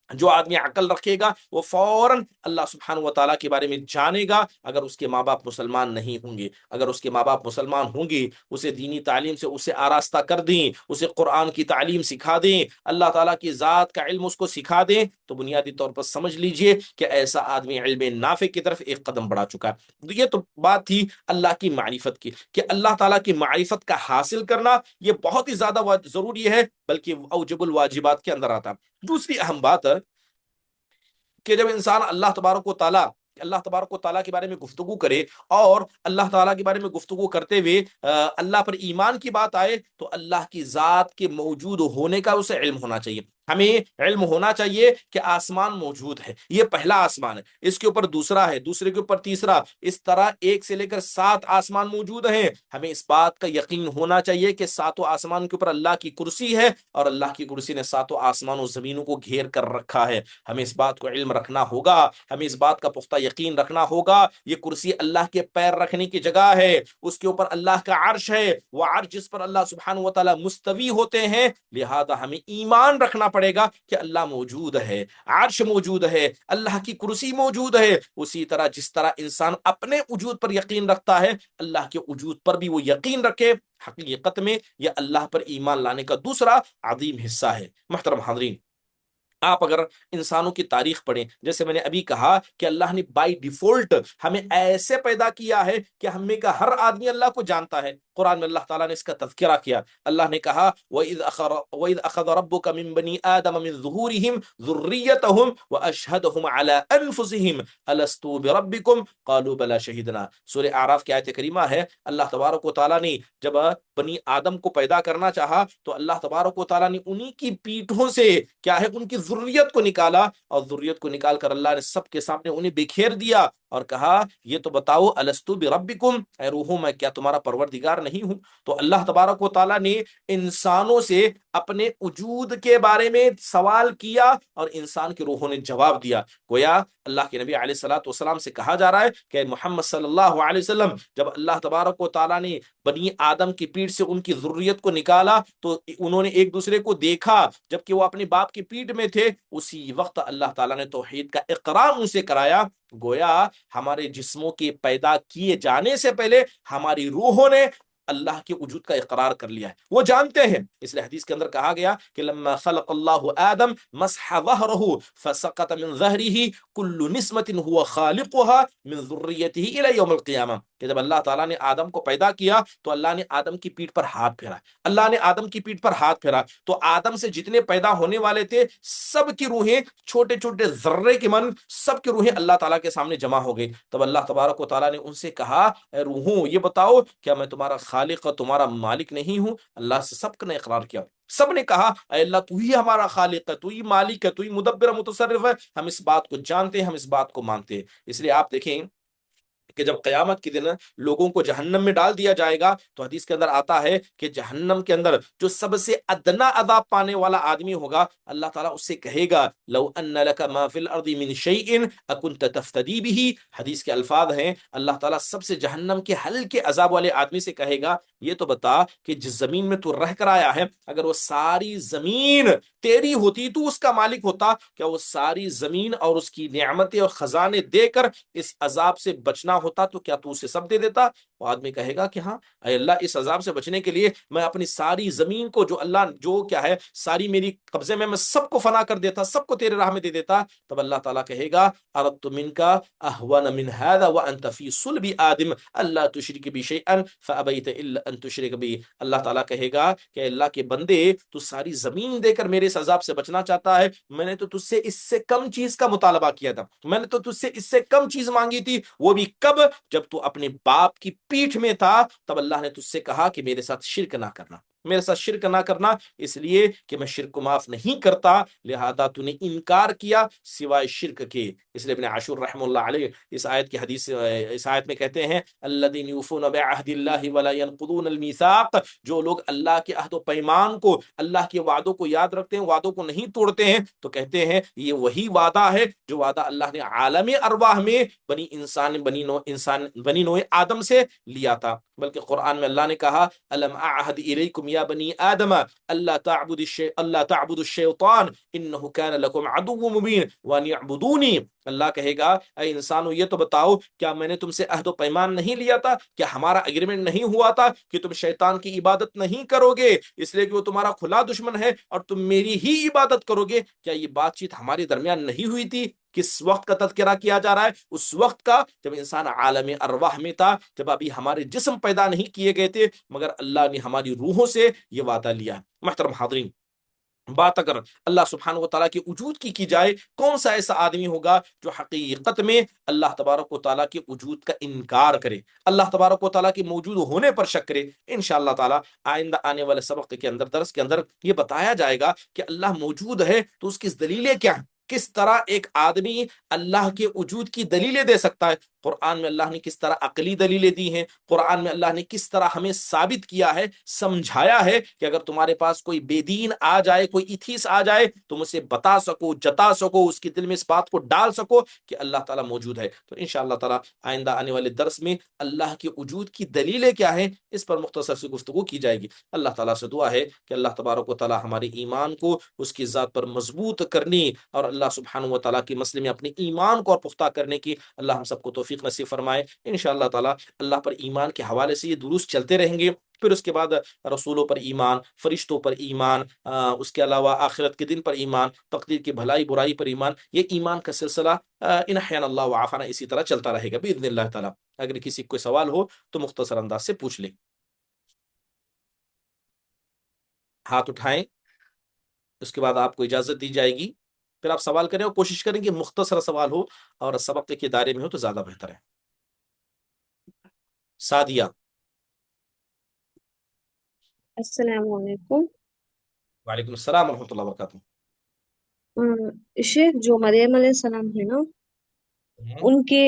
جو آدمی عقل رکھے گا وہ فوراً اللہ سبحانہ و تعالیٰ کے بارے میں جانے گا۔ اگر اس کے ماں باپ مسلمان نہیں ہوں گے، اگر اس کے ماں باپ مسلمان ہوں گے، اسے دینی تعلیم سے اسے آراستہ کر دیں، اسے قرآن کی تعلیم سکھا دیں، اللہ تعالیٰ کی ذات کا علم اس کو سکھا دیں، تو بنیادی طور پر سمجھ لیجئے کہ ایسا آدمی علم نافع کی طرف ایک قدم بڑھا چکا ہے۔ یہ تو بات تھی اللہ کی معرفت کی، کہ اللہ تعالیٰ کی معرفت کا حاصل کرنا یہ بہت ہی زیادہ ضروری ہے، بلکہ اوجب الواجبات کے اندر آتا۔ دوسری اہم بات ہے کہ جب انسان اللہ تبارک و تعالیٰ کے بارے میں گفتگو کرے، اور اللہ تعالیٰ کے بارے میں گفتگو کرتے ہوئے اللہ پر ایمان کی بات آئے، تو اللہ کی ذات کے موجود ہونے کا اسے علم ہونا چاہیے۔ ہمیں علم ہونا چاہیے کہ آسمان موجود ہے، یہ پہلا آسمان ہے، اس کے اوپر دوسرا ہے، دوسرے کے اوپر تیسرا، اس طرح 1 سے لے کر 7 آسمان موجود ہیں۔ ہمیں اس بات کا یقین ہونا چاہیے کہ 7 آسمان کے اوپر اللہ کی کرسی ہے، اور اللہ کی کرسی نے 7 آسمان و زمینوں کو گھیر کر رکھا ہے۔ ہمیں اس بات کو علم رکھنا ہوگا، ہمیں اس بات کا پختہ یقین رکھنا ہوگا، یہ کرسی اللہ کے پیر رکھنے کی جگہ ہے، اس کے اوپر اللہ کا عرش ہے، وہ عرش جس پر اللہ سبحانہ و تعالیٰ مستوی ہوتے ہیں، لہذا ہمیں ایمان رکھنا پڑے گا کہ اللہ موجود ہے، عرش موجود ہے، اللہ کی کرسی موجود ہے۔ اسی طرح جس طرح انسان اپنے وجود پر یقین رکھتا ہے، اللہ کے وجود پر بھی وہ یقین رکھے۔ حقیقت میں یہ اللہ پر ایمان لانے کا دوسرا عظیم حصہ ہے۔ محترم حاضرین، آپ اگر انسانوں کی تاریخ پڑھیں، جیسے میں نے ابھی کہا کہ اللہ نے بائی ڈیفالٹ ہمیں ایسے پیدا کیا ہے کہ ہم میں کا ہر آدمی اللہ کو جانتا ہے۔ قرآن میں اللہ تعالیٰ نے اس کا تذکرہ کیا، اللہ نے کہا وَإِذْ أَخَذَ رَبُّكَ مِن بَنِي آدَمَ مِن ظُهُورِهِمْ ذُرِّيَّتَهُمْ وَأَشْهَدَهُمْ عَلَىٰ أَنفُسِهِمْ أَلَسْتُ بِرَبِّكُمْ قَالُوا بَلَىٰ شَهِدْنَا۔ سورہ اعراف کی آیت کریمہ ہے، اللہ تبارک و تعالیٰ نے جب بنی آدم کو پیدا کرنا چاہا تو اللہ تبارک و تعالیٰ نے انہی کی پیٹھوں سے کیا ہے ان کی ذریت کو نکالا، اور ذریت کو نکال کر اللہ نے سب کے سامنے انہیں بکھیر دیا اور کہا یہ تو بتاؤ الستو بربکم، اے روحوں میں کیا تمہارا پروردگار نہیں ہوں؟ تو اللہ تبارک و تعالیٰ نے انسانوں سے اپنے وجود کے بارے میں سوال کیا اور انسان کے روحوں نے جواب دیا۔ گویا اللہ کے نبی علیہ الصلوۃ والسلام سے کہا جا رہا ہے کہ محمد صلی اللہ علیہ وسلم جب اللہ تبارک و تعالیٰ نے بنی آدم کی پیٹھ سے ان کی ذریت کو نکالا تو انہوں نے ایک دوسرے کو دیکھا جبکہ وہ اپنے باپ کی پیٹھ میں تھے، اسی وقت اللہ تعالیٰ نے توحید کا اقرار ان سے کرایا۔ گویا ہمارے جسموں کے پیدا کیے جانے سے پہلے ہماری روحوں نے اللہ کے وجود کا اقرار کر لیا ہے، وہ جانتے ہیں۔ اس لیے حدیث کے اندر کہا گیا کہ لما خلق اللہ آدم مسح ظہرہ فسقط من ظہرہ کل نسمۃ هو خالقها من ذریته الی یوم القیامہ، کہ جب اللہ تعالیٰ نے آدم کو پیدا کیا تو اللہ نے آدم کی پیٹھ پر ہاتھ پھیرا، اللہ نے آدم کی پیٹھ پر ہاتھ پھیرا تو آدم سے جتنے پیدا ہونے والے تھے سب کی روحیں، چھوٹے چھوٹے ذرے کے من، سب کی روحیں اللہ تعالیٰ کے سامنے جمع ہو گئی۔ تب اللہ تبارک و تعالیٰ نے ان سے کہا اے روحوں یہ بتاؤ کیا میں تمہارا خالق اور تمہارا مالک نہیں ہوں؟ اللہ سے سب نے اقرار کیا، سب نے کہا اے اللہ تو ہی ہمارا خالق ہے، تو ہی مالک ہے، تو ہی مدبر متصرف ہے، ہم اس بات کو جانتے ہیں، ہم اس بات کو مانتے ہیں۔ اس لیے آپ دیکھیں کہ جب قیامت کے دن لوگوں کو جہنم میں ڈال دیا جائے گا تو حدیث کے اندر آتا ہے کہ جہنم کے اندر جو سب سے ادنا عذاب پانے والا آدمی ہوگا، اللہ تعالیٰ اس سے کہے گا لو ان لک ما فی الارض من شیء اکنت تفتدی به، حدیث کے الفاظ ہیں اللہ تعالیٰ سب سے جہنم کے ہلکے عذاب والے آدمی سے کہے گا یہ تو بتا کہ جس زمین میں تو رہ کر آیا ہے اگر وہ ساری زمین تیری ہوتی، تو اس کا مالک ہوتا، کیا وہ ساری زمین اور اس کی نعمتیں اور خزانے دے کر اس عذاب سے بچنا ہوتا تو کیا تو اسے سب دے دیتا؟ وہ آدمی کہے گا کہ ہاں اے اللہ، اس عذاب سے بچنے کے لیے میں اپنی ساری زمین کو جو اللہ جو کیا ہے ساری میری قبضے میں سب کو فنا کر دیتا، سب کو تیرے راہ میں دے دیتا۔ تب اللہ تعالیٰ کہے گا اردت منک اهون من هذا وانت في صلب آدم اللہ تشرک بی شیئا فابیت الا ان تشرک بی، اللہ تعالیٰ کہے گا کہ اللہ کے بندے تو ساری زمین دے کر میرے اس عذاب سے بچنا چاہتا ہے، میں نے تو تجھ سے اس سے کم چیز کا مطالبہ کیا تھا، میں نے تو تجھ سے اس سے کم چیز مانگی تھی، وہ بھی کب؟ جب تو اپنے باپ کی پیٹھ میں تھا، تب اللہ نے تجھ سے کہا کہ میرے ساتھ شرک نہ کرنا، میرے ساتھ شرک نہ کرنا، اس لیے کہ میں شرک کو معاف نہیں کرتا، لہذا تو نے انکار کیا سوائے شرک کے۔ اس لیے ابن عاشور رحم اللہ علیہ اس آیت کی حدیث اس آیت میں کہتے ہیں الذین یوفون بعہد اللہ ولا ینقضون المیثاق، جو لوگ اللہ کے عہد و پیمان کو، اللہ کے وعدوں کو یاد رکھتے ہیں، وعدوں کو نہیں توڑتے ہیں، تو کہتے ہیں یہ وہی وعدہ ہے جو وعدہ اللہ نے عالم ارواح میں بنی نوع آدم سے لیا تھا۔ بلکہ قرآن میں اللہ نے کہا الم اعہد الیکم یا بنی آدم اللہ تعبدوا الشیطان انہ کان لکم عدو مبین وان اعبدونی، اللہ کہے گا اے انسانو یہ تو بتاؤ کیا میں نے تم سے عہد و پیمان نہیں لیا تھا، کیا ہمارا اگریمنٹ نہیں ہوا تھا کہ تم شیطان کی عبادت نہیں کرو گے اس لیے کہ وہ تمہارا کھلا دشمن ہے اور تم میری ہی عبادت کرو گے؟ کیا یہ بات چیت ہمارے درمیان نہیں ہوئی تھی؟ کس وقت کا تذکرہ کیا جا رہا ہے؟ اس وقت کا جب انسان عالم ارواح میں تھا، جب ابھی ہمارے جسم پیدا نہیں کیے گئے تھے، مگر اللہ نے ہماری روحوں سے یہ وعدہ لیا۔ محترم حاضرین، بات اگر اللہ سبحانہ و تعالیٰ کے وجود کی جائے، کون سا ایسا آدمی ہوگا جو حقیقت میں اللہ تبارک و تعالیٰ کے وجود کا انکار کرے، اللہ تبارک و تعالیٰ کے موجود ہونے پر شک کرے؟ انشاءاللہ تعالیٰ آئندہ آنے والے سبق کے اندر، درس کے اندر یہ بتایا جائے گا کہ اللہ موجود ہے تو اس کی دلیلیں کیا ہیں، کس طرح ایک آدمی اللہ کے وجود کی دلیلیں دے سکتا ہے۔ قرآن میں اللہ نے کس طرح عقلی دلیلیں دی ہیں، قرآن میں اللہ نے کس طرح ہمیں ثابت کیا ہے، سمجھایا ہے کہ اگر تمہارے پاس کوئی بے دین آ جائے، کوئی ایتھیس آ جائے، تم اسے بتا سکو، جتا سکو، اس کے دل میں اس بات کو ڈال سکو کہ اللہ تعالیٰ موجود ہے۔ تو انشاءاللہ تعالیٰ آئندہ آنے والے درس میں اللہ کے وجود کی دلیلیں کیا ہیں اس پر مختصر سی گفتگو کی جائے گی۔ اللہ تعالیٰ سے دعا ہے کہ اللہ تبارک و تعالیٰ ہمارے ایمان کو اس کی ذات پر مضبوط کرنی اور اللہ سبحانہ و تعالیٰ کے مسئلے میں اپنے ایمان کو اور پختہ کرنے کی اللہ ہم سب کو توفیق نصیب فرمائے۔ انشاءاللہ تعالیٰ اللہ پر ایمان کے حوالے سے یہ دروس چلتے رہیں گے، پھر اس کے بعد رسولوں پر ایمان، فرشتوں پر ایمان، اس کے علاوہ آخرت کے دن پر ایمان، تقدیر کی بھلائی برائی پر ایمان، یہ ایمان کا سلسلہ ان احیانا اللہ وعافانا اسی طرح چلتا رہے گا باذن اللہ تعالیٰ۔ اگر کسی کو سوال ہو تو مختصر انداز سے پوچھ لیں، ہاتھ اٹھائیں، اس کے بعد آپ کو اجازت دی جائے گی، پھر آپ سوال کریں اور کوشش کریں کہ مختصر سوال ہو اور سبق کے دائرے میں ہو تو زیادہ بہتر ہے۔ سعدیہ۔ السلام علیکم۔ وعلیکم السلام ورحمۃ اللہ وبرکاتہ۔ شیخ، جو مریم علیہ السلام ہے نا، ان کے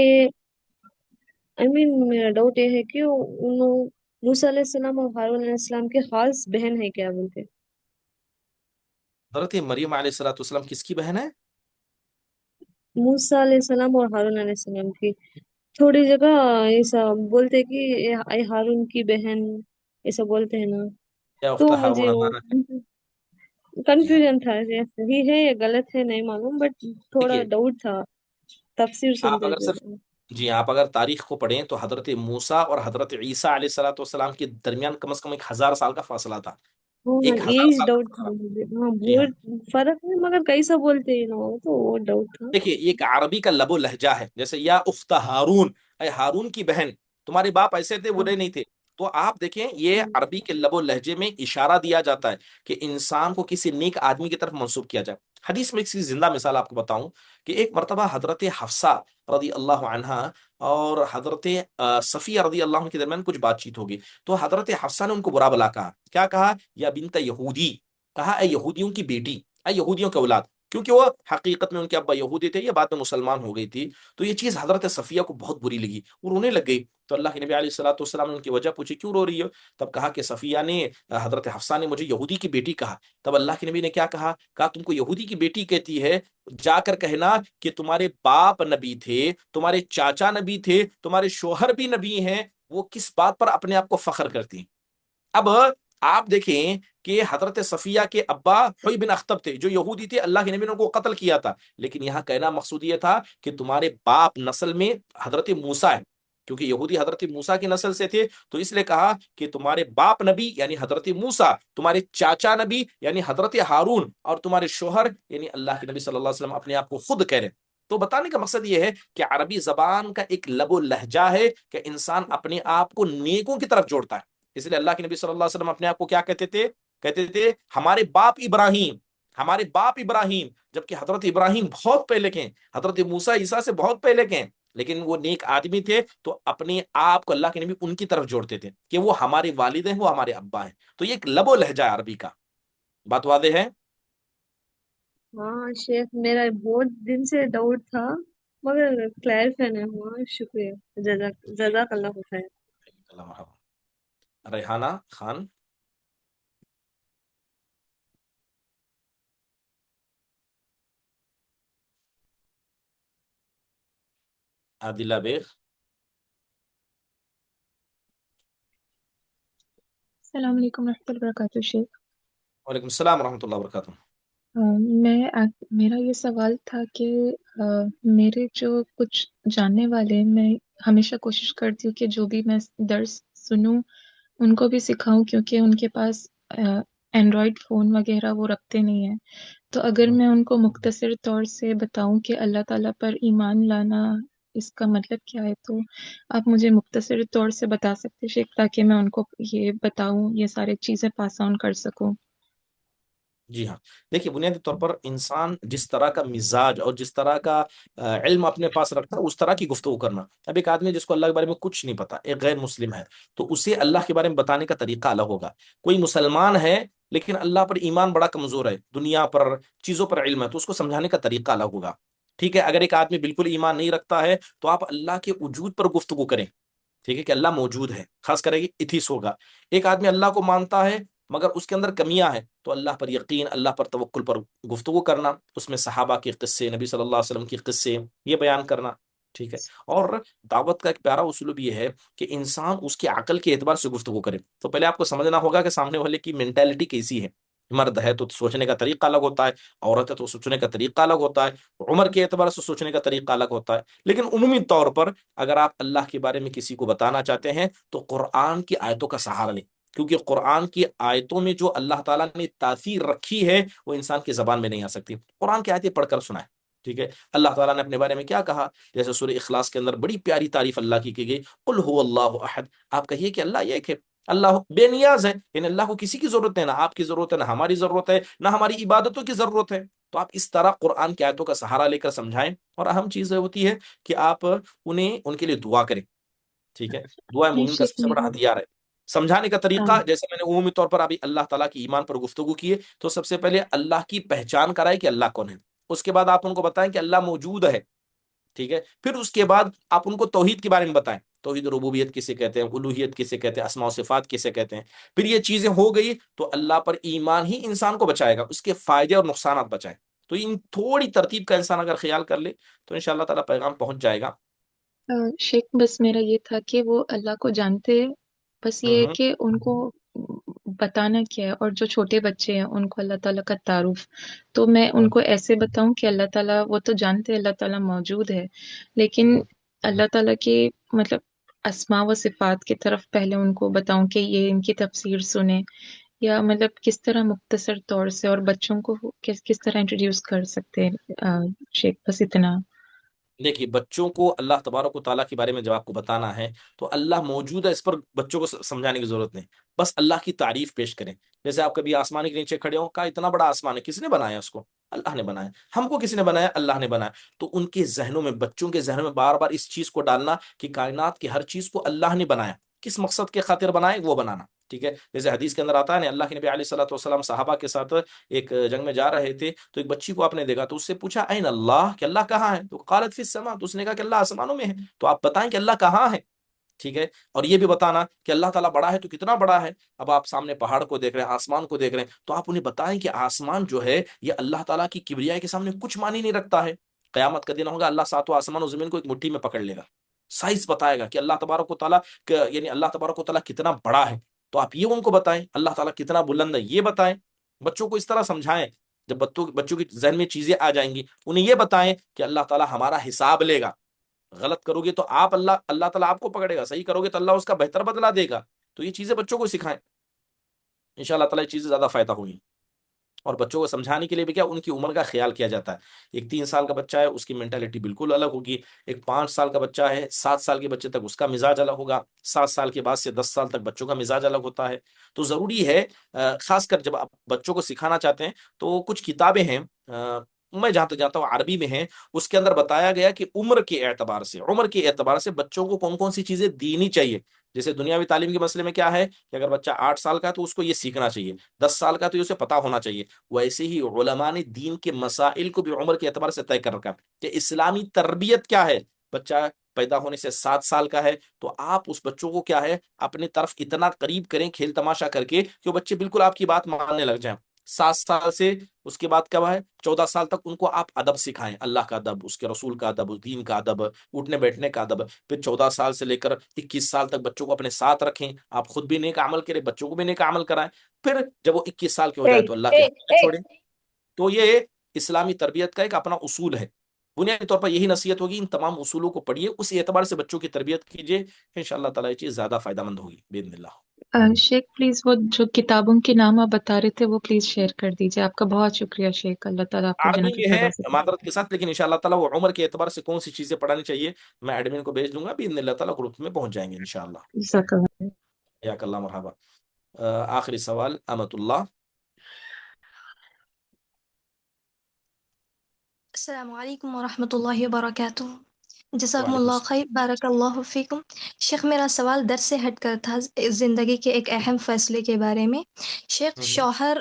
میرا ڈاؤٹ یہ ہے کہ موسیٰ علیہ السلام اور ہارون علیہ السلام کے خاص بہن ہے کیا بولتے؟ حضرت مریم علیہ الصلوۃ والسلام کس کی بہن ہے؟ موسیٰ علیہ السلام اور ہارون علیہ السلام کی۔ تھوڑی جگہ ایسا بولتے کہ اے ہارون کی بہن، ایسا بولتے ہیں نا، یا اخت تو مجھے ہارون وہ ہمارا ہے؟ جی ہاں، کنفیوژن تھا، یہ صحیح ہے یا غلط ہے نہیں معلوم، بٹ تھوڑا دیکھیے ڈاؤٹ تھا تفسیر آپ سنتے اگر صرف، ہوئے۔ جی آپ اگر تاریخ کو پڑھیں تو حضرت موسیٰ اور حضرت عیسیٰ علیہ الصلوۃ والسلام کے درمیان کم از کم 1000 سال کا فاصلہ تھا، ہاں، 1000 یہی سال کا ڈاؤٹ تھا فاصلہ۔ مجھے، ہاں جی ہاں، بہت فرق ہے، مگر کیسا بولتے ہیں نا وہ، تو وہ ڈاؤٹ تھا۔ دیکھیے یہ ایک عربی کا لب و لہجہ ہے، جیسے یا اخت ہارون، اے ہارون کی بہن، تمہارے باپ ایسے تھے برے نہیں تھے، تو آپ دیکھیں یہ عربی کے لب و لہجے میں اشارہ دیا جاتا ہے کہ انسان کو کسی نیک آدمی کی طرف منسوب کیا جائے۔ حدیث میں ایک زندہ مثال آپ کو بتاؤں کہ ایک مرتبہ حضرت حفصہ رضی اللہ عنہا اور حضرت صفیہ رضی اللہ عنہ کے درمیان کچھ بات چیت ہوگی، تو حضرت حفصہ نے ان کو برا بلا کہا، کیا کہا؟ یا بنت یہودی، کہا اے یہودیوں کی بیٹی، اے یہودیوں کے اولاد۔ کیونکہ وہ حقیقت میں ان کے ابا یہودی تھے، یہ بعد میں مسلمان ہو گئی تھی۔ تو یہ چیز حضرت صفیہ کو بہت بری لگی اور رونے لگ گئی۔ تو اللہ کے نبی علیہ الصلوۃ والسلام نے ان کی وجہ پوچھی، کیوں رو رہی ہو؟ تب کہا کہ صفیہ نے، حضرت حفصہ نے مجھے یہودی کی بیٹی کہا۔ تب اللہ کے نبی نے کیا کہا؟ کہا تم کو یہودی کی بیٹی کہتی ہے، جا کر کہنا کہ تمہارے باپ نبی تھے، تمہارے چاچا نبی تھے، تمہارے شوہر بھی نبی ہیں، وہ کس بات پر اپنے آپ کو فخر کرتی ہیں۔ اب آپ دیکھیں کہ حضرت صفیہ کے ابا حوی بن اخطب تھے جو یہودی تھے، اللہ کے نبی نے ان کو قتل کیا تھا، لیکن یہاں کہنا مقصود یہ تھا کہ تمہارے باپ نسل میں حضرت موسیٰ ہے، کیونکہ یہودی حضرت موسیٰ کی نسل سے تھے، تو اس لیے کہا کہ تمہارے باپ نبی یعنی حضرت موسیٰ، تمہارے چاچا نبی یعنی حضرت ہارون، اور تمہارے شوہر یعنی اللہ کے نبی صلی اللہ علیہ وسلم اپنے آپ کو خود کہہ رہے ہیں۔ تو بتانے کا مقصد یہ ہے کہ عربی زبان کا ایک لب و لہجہ ہے کہ انسان اپنے آپ کو نیکوں کی طرف جوڑتا ہے۔ اس لیے اللہ کے نبی صلی اللہ علیہ وسلم اپنے آپ کو کیا کہتے تھے؟ کہتے تھے ہمارے باپ ابراہیم، ہمارے باپ ابراہیم، جبکہ حضرت ابراہیم بہت پہلے کے ہیں، حضرت موسیٰ عیسیٰ سے بہت پہلے کے ہیں، لیکن وہ نیک آدمی تھے، تو اپنے آپ کو اللہ کے نبی ان کی طرف جوڑتے تھے کہ وہ ہمارے والد ہیں، وہ ہمارے ابا ہیں۔ تو یہ ایک لب و لہجہ ہے عربی کا، بات واضح ہے؟ ہاں شیخ، میرا بہت دن سے ڈاؤٹ تھا مگر کلیئرفائی نہیں ہوا، شکریہ، جزاک اللہ خیر۔ اللہ مرحبا۔ ریحانہ خان۔ عادلہ بیگ۔ السلام علیکم ورحمۃ اللہ وبرکاتہ شیخ۔ وعلیکم السلام ورحمۃ اللہ وبرکاتہ۔ میرا یہ سوال تھا کہ میرے جو کچھ جاننے والے ہیں، میں ہمیشہ کوشش کرتی ہوں کہ جو بھی میں درس سنوں ان کو بھی سکھاؤں، کیونکہ ان کے پاس اینڈرائڈ فون وغیرہ وہ رکھتے نہیں ہیں۔ تو اگر میں ان کو مختصر طور سے بتاؤں کہ اللہ تعالیٰ پر ایمان لانا اس کا مطلب کیا ہے، تو آپ مجھے مختصر طور سے بتا سکتے شیخ، تاکہ میں ان کو یہ بتاؤں، یہ سارے چیزیں پاس آن کر سکوں۔ جی ہاں، دیکھیے بنیادی طور پر انسان جس طرح کا مزاج اور جس طرح کا علم اپنے پاس رکھتا ہے اس طرح کی گفتگو کرنا۔ اب ایک آدمی جس کو اللہ کے بارے میں کچھ نہیں پتا، ایک غیر مسلم ہے، تو اسے اللہ کے بارے میں بتانے کا طریقہ الگ ہوگا۔ کوئی مسلمان ہے لیکن اللہ پر ایمان بڑا کمزور ہے، دنیا پر چیزوں پر علم ہے، تو اس کو سمجھانے کا طریقہ الگ ہوگا۔ ٹھیک ہے، اگر ایک آدمی بالکل ایمان نہیں رکھتا ہے تو آپ اللہ کے وجود پر گفتگو کریں، ٹھیک ہے، کہ اللہ موجود ہے، خاص کرے گی ایتھیس ہوگا۔ ایک آدمی اللہ کو مانتا ہے مگر اس کے اندر کمیاں ہیں، تو اللہ پر یقین، اللہ پر توکل پر گفتگو کرنا، اس میں صحابہ کے قصے، نبی صلی اللہ علیہ وسلم کے قصے یہ بیان کرنا، ٹھیک ہے۔ اور دعوت کا ایک پیارا اسلوب یہ ہے کہ انسان اس کی عقل کے اعتبار سے گفتگو کرے۔ تو پہلے آپ کو سمجھنا ہوگا کہ سامنے والے کی مینٹیلٹی کیسی ہے۔ مرد ہے تو سوچنے کا طریقہ الگ ہوتا ہے، عورت ہے تو سوچنے کا طریقہ الگ ہوتا ہے، عمر کے اعتبار سے سوچنے کا طریقہ الگ ہوتا ہے، لیکن عمومی طور پر اگر آپ اللہ کے بارے میں کسی کو بتانا چاہتے ہیں تو قرآن کی آیتوں کا سہارا لیں، کیونکہ قرآن کی آیتوں میں جو اللہ تعالیٰ نے تاثیر رکھی ہے وہ انسان کی زبان میں نہیں آ سکتی۔ قرآن کی آیتیں پڑھ کر سنائیں، ٹھیک ہے۔ اللہ تعالیٰ نے اپنے بارے میں کیا کہا؟ جیسے سورہ اخلاص کے اندر بڑی پیاری تعریف اللہ کی گئی، قل هو اللہ احد، آپ کہیے کہ اللہ ایک ہے، اللہ بے نیاز ہے، یعنی اللہ کو کسی کی ضرورت ہے، نہ آپ کی ضرورت ہے، نہ ہماری ضرورت ہے، نہ ہماری عبادتوں کی ضرورت ہے۔ تو آپ اس طرح قرآن کی آیتوں کا سہارا لے کر سمجھائیں، اور اہم چیز ہوتی ہے کہ آپ انہیں ان کے لیے دعا کریں، ٹھیک ہے۔ دعا نہیں مومن کا شیخ، سب سے بڑا میرا ہتھیار ہے۔ سمجھانے کا آ، طریقہ جیسے میں نے عمومی طور پر ابھی اللہ تعالیٰ کی ایمان پر گفتگو کی ہے، تو سب سے پہلے اللہ کی پہچان کرائے کہ اللہ کون ہے، اس کے بعد آپ ان کو بتائیں کہ اللہ موجود ہے، ٹھیک ہے۔ پھر اس کے بعد آپ ان کو توحید کے بارے میں بتائیں، توحید ربوبیت کسے کہتے ہیں، الوہیت کسے کہتے ہیں، اسماء و صفات کسے کہتے ہیں۔ پھر یہ چیزیں ہو گئی تو اللہ پر ایمان ہی انسان کو بچائے گا، اس کے فائدے اور نقصانات بچائیں۔ تو ان تھوڑی ترتیب کا انسان اگر خیال کر لے تو انشاءاللہ تعالیٰ پیغام پہنچ جائے گا۔ شیخ بس میرا یہ تھا کہ وہ اللہ کو جانتے ہیں، بس یہ ہے ہوں کہ ان کو بتانا کیا ہے، اور جو چھوٹے بچے ہیں ان کو اللہ تعالیٰ کا تعارف، تو میں ان ہوں کو ایسے بتاؤں کہ اللہ تعالیٰ، وہ تو جانتے ہیں اللہ تعالیٰ موجود ہے، لیکن اللہ تعالیٰ کے مطلب اسماء و صفات کی طرف پہلے ان کو بتاؤں کہ یہ ان کی تفسیر سنیں، یا مطلب کس طرح مختصر طور سے، اور بچوں کو کس طرح انٹروڈیوس کر سکتے ہیں شیخ، بس اتنا۔ دیکھیے بچوں کو اللہ تبارک و تعالیٰ کے بارے میں جب آپ کو بتانا ہے تو اللہ موجود ہے، اس پر بچوں کو سمجھانے کی ضرورت نہیں، بس اللہ کی تعریف پیش کریں۔ جیسے آپ کبھی آسمان کے نیچے کھڑے ہو، کہا اتنا بڑا آسمان ہے، کس نے بنایا اس کو؟ اللہ نے بنایا۔ ہم کو کس نے بنایا؟ اللہ نے بنایا۔ تو ان کے ذہنوں میں، بچوں کے ذہنوں میں بار بار اس چیز کو ڈالنا کہ کائنات کی ہر چیز کو اللہ نے بنایا، کس مقصد کے خاطر بنائے وہ بنانا۔ ٹھیک ہے، جیسے حدیث کے اندر آتا ہے نا، اللہ کے نبی علیہ الصلوۃ والسلام صحابہ کے ساتھ ایک جنگ میں جا رہے تھے، تو ایک بچی کو آپ نے دیکھا، تو اس سے پوچھا این اللہ، کہ اللہ کہاں ہے؟ تو قالت فی السماء، تو اس نے کہا کہ اللہ آسمانوں میں ہے. تو آپ بتائیں کہ اللہ کہاں ہے. ٹھیک ہے، اور یہ بھی بتانا کہ اللہ تعالیٰ بڑا ہے تو کتنا بڑا ہے. اب آپ سامنے پہاڑ کو دیکھ رہے ہیں، آسمان کو دیکھ رہے ہیں، تو آپ انہیں بتائیں کہ آسمان جو ہے یہ اللہ تعالیٰ کی کبریائی کے سامنے کچھ معنی نہیں رکھتا ہے. قیامت کا دن ہوگا، اللہ ساتوں آسمان و زمین کو ایک مٹھی میں پکڑ لے گا، سائز بتائے گا کہ اللہ تبارک و تعالیٰ، یعنی اللہ تبارک و تعالیٰ کتنا بڑا ہے. تو آپ یہ ان کو بتائیں، اللہ تعالیٰ کتنا بلند ہے یہ بتائیں. بچوں کو اس طرح سمجھائیں. جب بچوں کی ذہن میں چیزیں آ جائیں گی، انہیں یہ بتائیں کہ اللہ تعالیٰ ہمارا حساب لے گا. غلط کرو گے تو اللہ تعالیٰ آپ کو پکڑے گا، صحیح کرو گے تو اللہ اس کا بہتر بدلہ دے گا. تو یہ چیزیں بچوں کو سکھائیں، ان شاء اللہ تعالیٰ یہ چیزیں زیادہ فائدہ ہوگی. اور بچوں کو سمجھانے کے لیے بھی کیا، ان کی عمر کا خیال کیا جاتا ہے. ایک 3 سال کا بچہ ہے، اس کی مینٹلٹی بالکل الگ ہوگی. ایک 5 سال کا بچہ ہے، 7 سال کے بچے تک اس کا مزاج الگ ہوگا. 7 سال کے بعد سے 10 سال تک بچوں کا مزاج الگ ہوتا ہے. تو ضروری ہے، خاص کر جب آپ بچوں کو سکھانا چاہتے ہیں، تو کچھ کتابیں ہیں، میں جہاں تک جانتا ہوں عربی میں ہیں، اس کے اندر بتایا گیا کہ عمر کے اعتبار سے بچوں کو کون کون سی چیزیں دینی چاہیے. جیسے دنیاوی تعلیم کے مسئلے میں کیا ہے کہ اگر بچہ 8 سال کا ہے تو اس کو یہ سیکھنا چاہیے، 10 سال کا تو یہ اسے پتا ہونا چاہیے. ویسے ہی علماء نے دین کے مسائل کو بھی عمر کے اعتبار سے طے کر رکھا کہ اسلامی تربیت کیا ہے. بچہ پیدا ہونے سے 7 سال کا ہے تو آپ اس بچوں کو کیا ہے اپنی طرف اتنا قریب کریں کھیل تماشا کر کے کہ وہ بچے بالکل آپ کی بات ماننے لگ جائیں. 7 سال سے اس کے بعد کیا ہے 14 سال تک ان کو آپ ادب سکھائیں، اللہ کا ادب، اس کے رسول کا ادب، دین کا ادب، اٹھنے بیٹھنے کا ادب. پھر 14 سال سے لے کر 21 سال تک بچوں کو اپنے ساتھ رکھیں، آپ خود بھی نیک عمل کریں، بچوں کو بھی نیک عمل کرائیں. پھر جب وہ 21 سال کے ہو جائے تو اللہ کے حوالے چھوڑیں. تو یہ اسلامی تربیت کا ایک اپنا اصول ہے. بنیادی طور پر یہی نصیحت ہوگی، ان تمام اصولوں کو پڑھیے، اس اعتبار سے بچوں کی تربیت کیجیے، ان شاء اللہ تعالیٰ یہ چیز زیادہ فائدہ مند ہوگی باذن اللہ. شیخ پلیز وہ جو کتابوں کے نام آپ بتا رہے تھے وہ پلیز شیئر کر دیجیے. آپ کا بہت شکریہ شیخ، اللہ تعالیٰ آپ کو عربی جنت میں ہے الفردوس عطا معذرت کے ساتھ، لیکن ان شاء اللہ تعالیٰ وہ عمر کے اعتبار سے کون سی چیزیں پڑھانی چاہیے میں ایڈمن کو بھیج دوں گا، باذن اللہ تعالیٰ گروپ میں پہنچ جائیں گے ان شاء اللہ. فرمائے. جزاک اللہ. یاک اللہ مرحبا. آخری سوال امت اللہ. السلام علیکم ورحمۃ اللہ وبرکاتہ. جزاکم وعلیکم اللہ السلام. خیر، بارک اللہ فیکم. شیخ میرا سوال در سے ہٹ کر تھا زندگی کے ایک اہم فیصلے کے بارے میں. شیخ، شوہر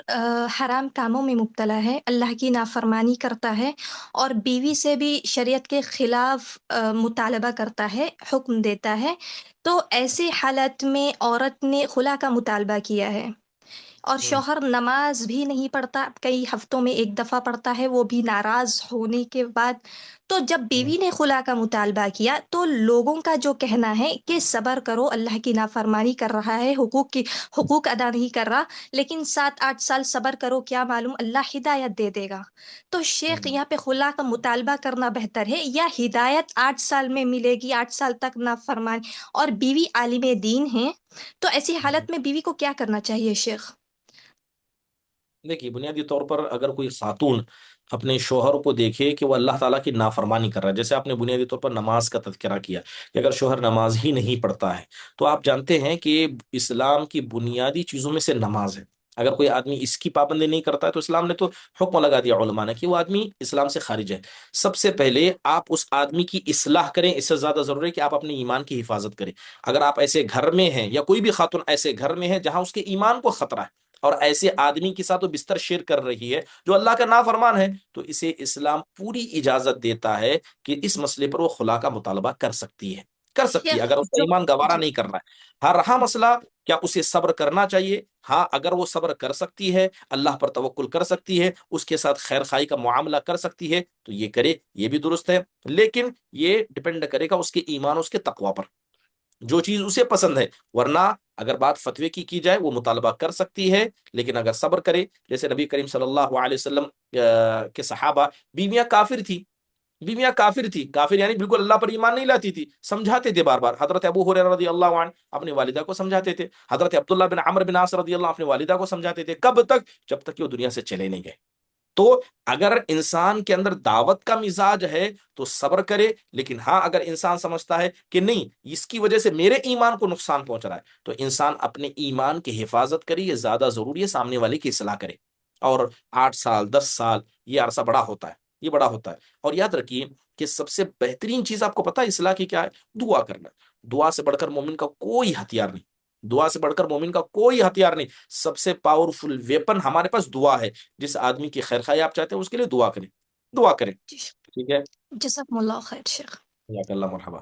حرام کاموں میں مبتلا ہے، اللہ کی نافرمانی کرتا ہے اور بیوی سے بھی شریعت کے خلاف مطالبہ کرتا ہے، حکم دیتا ہے. تو ایسی حالت میں عورت نے خلا کا مطالبہ کیا ہے اور شوہر نماز بھی نہیں پڑھتا، کئی ہفتوں میں ایک دفعہ پڑھتا ہے، وہ بھی ناراض ہونے کے بعد. تو جب بیوی نے خلا کا مطالبہ کیا تو لوگوں کا جو کہنا ہے کہ صبر کرو، اللہ کی نافرمانی کر رہا ہے، حقوق ادا نہیں کر رہا، لیکن 7-8 سال صبر کرو، کیا معلوم اللہ ہدایت دے دے گا. تو شیخ، یہاں پہ خلا کا مطالبہ کرنا بہتر ہے یا ہدایت 8 سال میں ملے گی، 8 سال تک نافرمانی، اور بیوی عالم دین ہے، تو ایسی حالت میں بیوی کو کیا کرنا چاہیے شیخ؟ دیکھیے، بنیادی طور پر اگر کوئی خاتون اپنے شوہر کو دیکھے کہ وہ اللہ تعالیٰ کی نافرمانی کر رہا ہے، جیسے آپ نے بنیادی طور پر نماز کا تذکرہ کیا کہ اگر شوہر نماز ہی نہیں پڑھتا ہے، تو آپ جانتے ہیں کہ اسلام کی بنیادی چیزوں میں سے نماز ہے. اگر کوئی آدمی اس کی پابندی نہیں کرتا ہے تو اسلام نے تو حکم لگا دیا علماء نے کہ وہ آدمی اسلام سے خارج ہے. سب سے پہلے آپ اس آدمی کی اصلاح کریں، اس سے زیادہ ضروری ہے کہ آپ اپنے ایمان کی حفاظت کریں. اگر آپ ایسے گھر میں ہیں یا کوئی بھی خاتون ایسے گھر میں ہے جہاں اس کے ایمان کو خطرہ ہے اور ایسے آدمی کے ساتھ وہ بستر شیئر کر رہی ہے جو اللہ کا نافرمان ہے، تو اسے اسلام پوری اجازت دیتا ہے کہ اس مسئلے پر وہ خلا کا مطالبہ کر سکتی ہے شیخ اگر اس کا جو ایمان گوارا جی نہیں کر رہا ہے. ہر رہا مسئلہ کیا اسے صبر کرنا چاہیے؟ ہاں، اگر وہ صبر کر سکتی ہے، اللہ پر توکل کر سکتی ہے، اس کے ساتھ خیر خائی کا معاملہ کر سکتی ہے تو یہ کرے، یہ بھی درست ہے. لیکن یہ ڈپینڈ کرے گا اس کے ایمان، اس کے تقوی پر، جو چیز اسے پسند ہے. ورنہ اگر بات فتوے کی جائے وہ مطالبہ کر سکتی ہے، لیکن اگر صبر کرے. جیسے نبی کریم صلی اللہ علیہ وسلم کے صحابہ، بیویاں کافر تھی، کافر یعنی بالکل اللہ پر ایمان نہیں لاتی تھی، سمجھاتے تھے بار بار. حضرت ابو ہریرہ رضی اللہ عنہ اپنی والدہ کو سمجھاتے تھے، حضرت عبداللہ بن عمرو بن عاص رضی اللہ عنہ اپنی والدہ کو سمجھاتے تھے. کب تک؟ جب تک کہ وہ دنیا سے چلے نہیں گئے. تو اگر انسان کے اندر دعوت کا مزاج ہے تو صبر کرے، لیکن ہاں اگر انسان سمجھتا ہے کہ نہیں اس کی وجہ سے میرے ایمان کو نقصان پہنچ رہا ہے، تو انسان اپنے ایمان کی حفاظت کرے، یہ زیادہ ضروری ہے، سامنے والے کی اصلاح کرے. اور 8 سال 10 سال یہ عرصہ بڑا ہوتا ہے، یہ بڑا ہوتا ہے. اور یاد رکھیے کہ سب سے بہترین چیز آپ کو پتا ہے اصلاح کی کیا ہے؟ دعا کرنا. دعا سے بڑھ کر مومن کا کوئی ہتھیار نہیں. دعا سے بڑھ کر مومن کا کوئی ہتھیار نہیں. سب سے پاورفل ویپن ہمارے پاس دعا ہے. جس آدمی کی خیر خواہی آپ چاہتے ہیں اس کے لیے دعا کریں, دعا کریں. جی ٹھیک ہے, جزاکم اللہ خیر شیخ. اللہ مرحبا.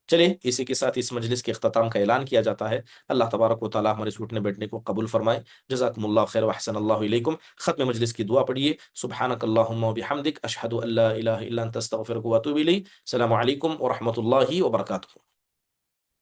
چلیے اسی کے ساتھ اس مجلس کے اختتام کا اعلان کیا جاتا ہے. اللہ تبارک و تعالیٰ ہمارے اٹھنے بیٹھنے کو قبول فرمائے. جزاکم اللہ خیر واحسن اللہ علیکم. ختم مجلس کی دعا پڑھیے. سبحانک اللہم و بحمدک اشہد ان لا الہ الا انت استغفرک و اتوب الیک. السلام علیکم ورحمۃ اللہ وبرکاتہ.